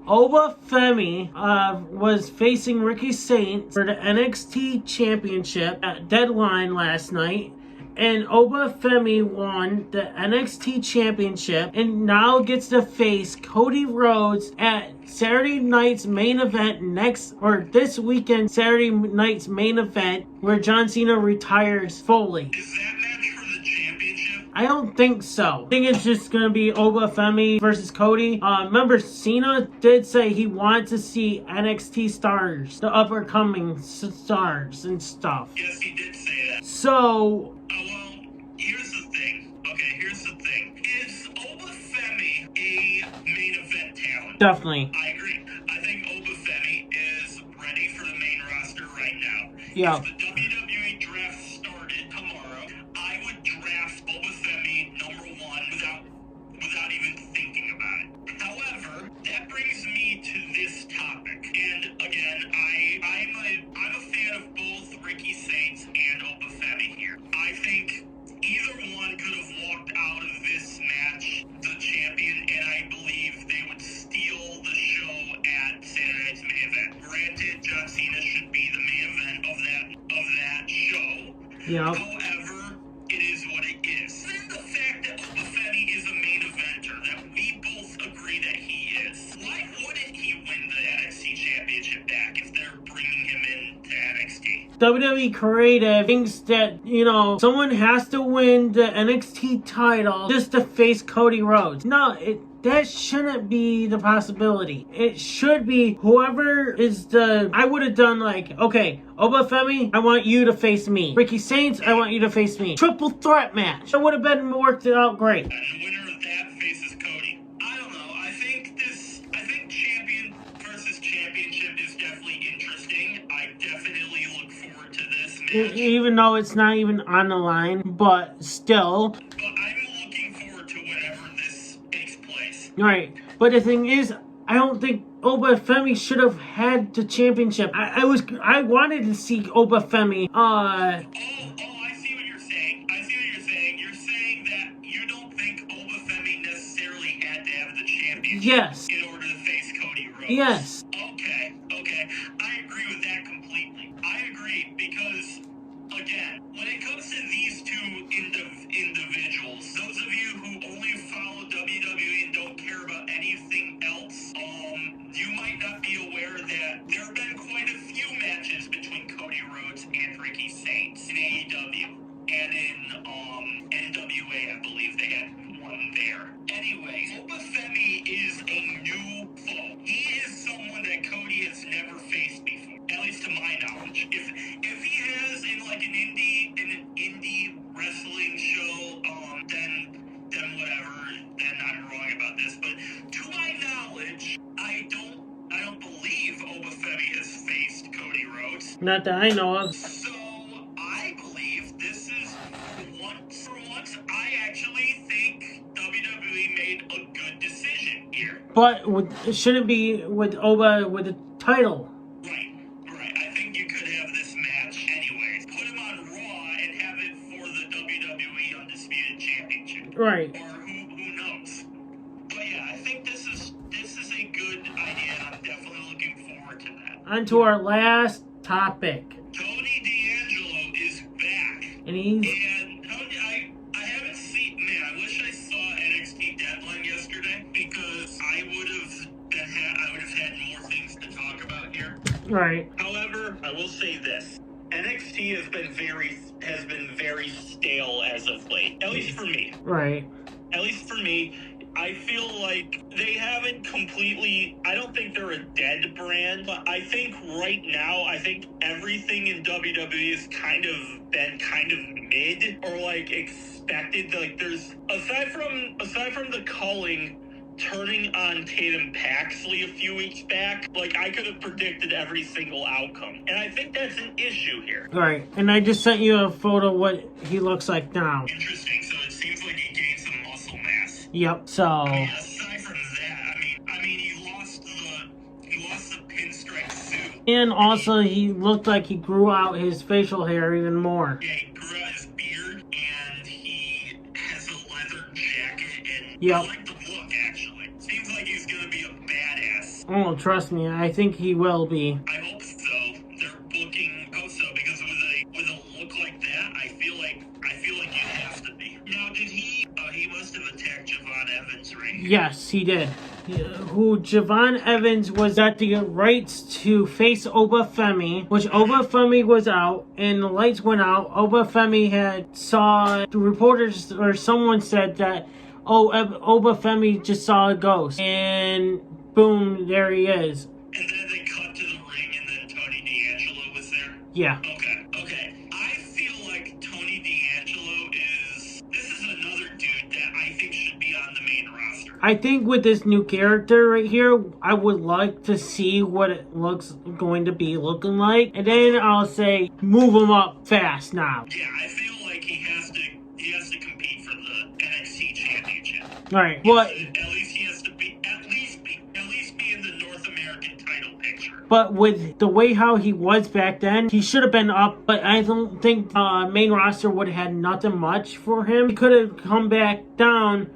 [SPEAKER 2] Oba Femi was facing Ricky Saints for the NXT Championship at Deadline last night. And Oba Femi won the NXT Championship and now gets to face Cody Rhodes at Saturday night's main event this weekend, Saturday night's main event, where John Cena retires fully.
[SPEAKER 1] Is that match for the championship?
[SPEAKER 2] I don't think so. I think it's just going to be Oba Femi versus Cody. Remember, Cena did say he wanted to see NXT stars, the up-and-coming stars and stuff.
[SPEAKER 1] Yes, he did say that.
[SPEAKER 2] So...
[SPEAKER 1] well, here's the thing. Okay, here's the thing. Is Oba Femi a main event talent?
[SPEAKER 2] Definitely.
[SPEAKER 1] I agree. I think Oba Femi is ready for the main roster right now.
[SPEAKER 2] Yeah.
[SPEAKER 1] If the WWE draft started tomorrow, I would draft Oba Femi #1 without even thinking about it. However, that brings me to this topic. And again, I'm a fan of both Ricky Saints and Oba Femi here. I think either one could have walked out of this match the champion, and I believe they would steal the show at Saturday night's main event. Granted, John Cena should be the main event of that show.
[SPEAKER 2] Yeah.
[SPEAKER 1] However, it is what it is. And the fact that Oba Femi is a main eventer, that we both agree that he is, why wouldn't he win the NXT Championship back if they're bringing him into NXT?
[SPEAKER 2] WWE Creative thinks that, someone has to win the NXT title just to face Cody Rhodes. No, that shouldn't be the possibility. It should be whoever is I would have done okay, Oba Femi, I want you to face me. Ricky Saints, I want you to face me. Triple threat match. It would have worked out great.
[SPEAKER 1] And the winner of that faces Cody. I don't know. I think champion versus championship is definitely interesting. I definitely look forward to this match.
[SPEAKER 2] Even though it's not even on the line, but still.
[SPEAKER 1] But I'm looking forward to whenever this takes place.
[SPEAKER 2] Right. But the thing is, I don't think Oba Femi should have had the championship. I wanted to see Oba Femi.
[SPEAKER 1] I see what you're saying. You're saying that you don't think Oba Femi necessarily had to have the championship.
[SPEAKER 2] Yes.
[SPEAKER 1] In order to face Cody Rhodes.
[SPEAKER 2] Yes.
[SPEAKER 1] Okay. I agree with that completely. I agree because, again, when it comes to these two individuals, those of you who only follow WWE and don't care about anything else, you might not be aware that there have been quite a few matches between Cody Rhodes and Ricky Saints in AEW and in NWA. I believe they had one there. Anyways, Oba Femi is a new foe. He is someone that Cody has never faced before, at least to my knowledge. If he has in an indie wrestling show, then whatever. Then I'm wrong about this, but to my knowledge, I don't believe Oba Femi has faced Cody Rhodes.
[SPEAKER 2] Not that I know of.
[SPEAKER 1] So I believe this is for once. I actually think WWE made a good decision here.
[SPEAKER 2] But it shouldn't be with Oba with the title.
[SPEAKER 1] Right. I think you could have this match anyways. Put him on Raw and have it for the WWE Undisputed Championship.
[SPEAKER 2] Right.
[SPEAKER 1] Or who knows. But yeah, I think this is a good idea, and I'm definitely looking forward to that.
[SPEAKER 2] On to our last topic.
[SPEAKER 1] Tony D'Angelo is back.
[SPEAKER 2] And he's...
[SPEAKER 1] And Tony, I haven't seen... Man, I wish I saw NXT Deadline yesterday, because I would have had more things to talk about here.
[SPEAKER 2] Right.
[SPEAKER 1] However, I will say this. NXT has been very stale as of late. At least for me.
[SPEAKER 2] Right.
[SPEAKER 1] At least for me. I feel like they haven't completely... I don't think they're a dead brand, but I think right now, everything in WWE has been kind of mid, or like expected. Like there's... Aside from the culling turning on Tatum Paxley a few weeks back, like I could have predicted every single outcome. And I think that's an issue here.
[SPEAKER 2] Right. And I just sent you a photo of what he looks like now.
[SPEAKER 1] Interesting. So it seems like he gained some muscle mass.
[SPEAKER 2] Yep. So...
[SPEAKER 1] I mean, aside from that, I mean, he lost the pinstripe suit.
[SPEAKER 2] And also, he looked like he grew out his facial hair even more.
[SPEAKER 1] Yeah, he grew out his beard, and he has a leather jacket, and
[SPEAKER 2] Yep.
[SPEAKER 1] I like the look, actually. Seems like he's gonna be a badass.
[SPEAKER 2] Oh, trust me, I think he will be.
[SPEAKER 1] I hope so. They're booking so because with a look like that, I feel like you have to be. Now, did he must have attacked Javon Evans, right?
[SPEAKER 2] Yes, he did. Javon Evans was at the rights to face Oba Femi, which Oba Femi was out, and the lights went out. Oba Femi saw the reporters, or someone said that, Oba Femi just saw a ghost, and boom, there he is.
[SPEAKER 1] And then they cut to the ring, and then Tony D'Angelo was there?
[SPEAKER 2] Yeah.
[SPEAKER 1] Okay. I feel like Tony D'Angelo this is another dude that I think should be on the main roster.
[SPEAKER 2] I think with this new character right here, I would like to see what it going to be looking like. And then I'll say, move him up fast now.
[SPEAKER 1] Yeah, I feel like he has to compete for the NXT Championship.
[SPEAKER 2] Alright, what?
[SPEAKER 1] At least he has to be in the North American title picture.
[SPEAKER 2] But with the way how he was back then, he should have been up. But I don't think main roster would have had nothing much for him. He could have come back down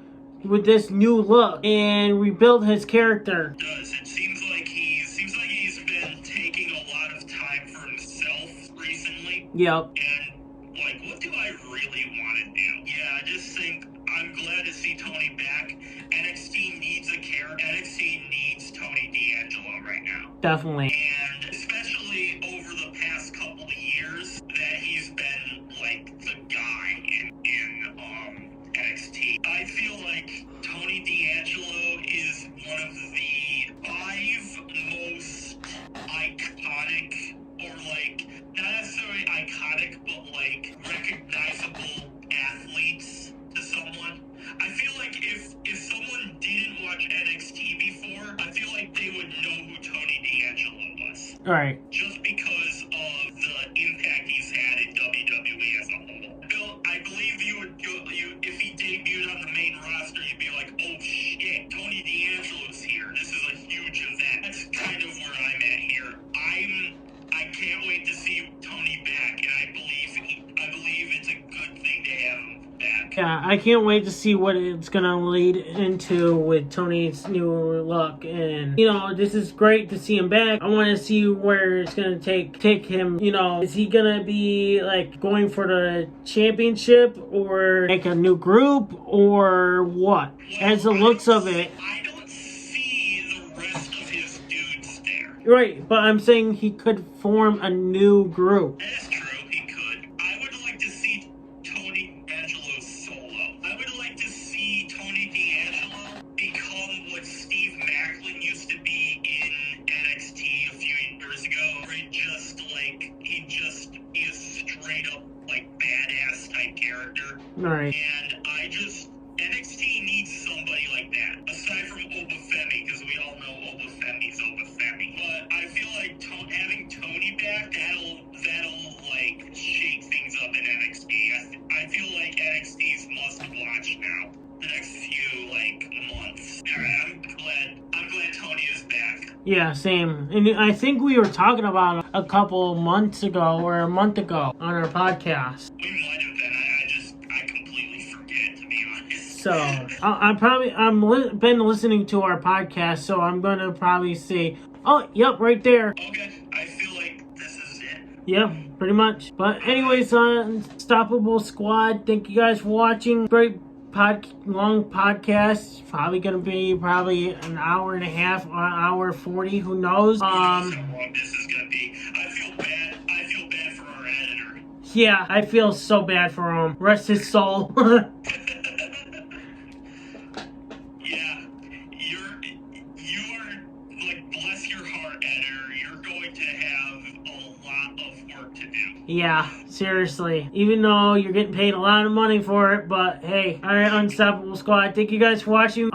[SPEAKER 2] with this new look and rebuild his character.
[SPEAKER 1] It seems like he's been taking a lot of time for himself recently.
[SPEAKER 2] Yep.
[SPEAKER 1] And like, what do I really want to do? Yeah, I just think I'm glad to see Tony back. NXT needs a character. NXT needs Tony D'Angelo right now.
[SPEAKER 2] Definitely.
[SPEAKER 1] And especially over the past couple of years that he's been like the guy in NXT. I feel like Tony D'Angelo is one of the 5 most iconic, or like not necessarily iconic, but like recognizable athletes to someone. I feel like if someone didn't watch NXT before, I feel like they would know who Tony D'Angelo was.
[SPEAKER 2] Alright.
[SPEAKER 1] Just because of the impact he's had in WWE as a whole. Bill, I believe you if he debuted on the main roster, you'd be like, oh shit, Tony D'Angelo's here. This is a huge event. That's kind of where I'm at here. I can't wait to see Tony back, and I believe it's a good thing to have him back.
[SPEAKER 2] Yeah, I can't wait to see what it's gonna lead into with Tony's new look. And this is great to see him back. I want to see where it's gonna take him. Is he gonna be like going for the championship, or make a new group, or what? As the looks of it,
[SPEAKER 1] I don't see the rest of his dudes there.
[SPEAKER 2] right? But I'm saying he could form a new group.
[SPEAKER 1] That is true, he could. I would like to see Tony D'Angelo solo. I would like to see Tony D'Angelo become what Steve Macklin used to be in NXT a few years ago, where he is straight up like badass type character.
[SPEAKER 2] Right.
[SPEAKER 1] And NXT needs somebody like that, aside from Oba Femi, because we all know Oba Femi's Oba Femi. But I feel like having Tony back, that'll
[SPEAKER 2] Yeah, same. And I think we were talking about it a couple months ago or a month ago on our podcast.
[SPEAKER 1] We might have been. I completely forget, to be honest.
[SPEAKER 2] So been listening to our podcast, so I'm gonna probably say, oh, yep, right there.
[SPEAKER 1] Okay, I feel like this is it.
[SPEAKER 2] Yeah, pretty much. But anyways, Unstoppable Squad, thank you guys for watching. Great long podcast. Probably gonna be an hour and a half, hour 40. Who knows?
[SPEAKER 1] How long this is gonna be? I feel bad for our editor.
[SPEAKER 2] Yeah, I feel so bad for him. Rest his soul.
[SPEAKER 1] Yeah, you are like, bless your heart, editor. You're going to have a lot of work to do.
[SPEAKER 2] Yeah, seriously. Even though you're getting paid a lot of money for it, but hey, alright, Unstoppable Squad. Thank you guys for watching.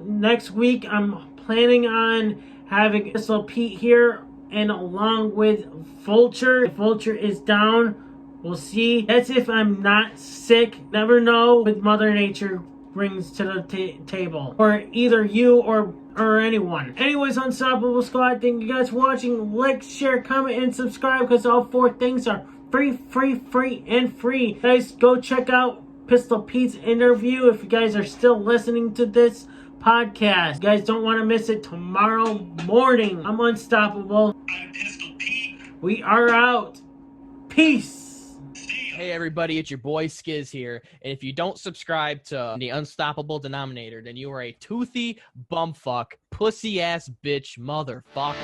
[SPEAKER 2] Next week, I'm planning on having Pistol Pete here, and along with Vulture. If Vulture is down, we'll see. That's if I'm not sick. Never know what Mother Nature brings to the table. Or either you or anyone. Anyways, Unstoppable Squad, thank you guys for watching. Like, share, comment, and subscribe, because all 4 things are free, and free. Guys, go check out Pistol Pete's interview if you guys are still listening to this podcast. You guys don't want to miss it tomorrow morning. I'm Unstoppable.
[SPEAKER 1] I'm Pistol Pete.
[SPEAKER 2] We are out. Peace.
[SPEAKER 3] Hey everybody, it's your boy Skiz here, and if you don't subscribe to the Unstoppable Denominator, then you are a toothy bumfuck, pussy-ass bitch motherfucker.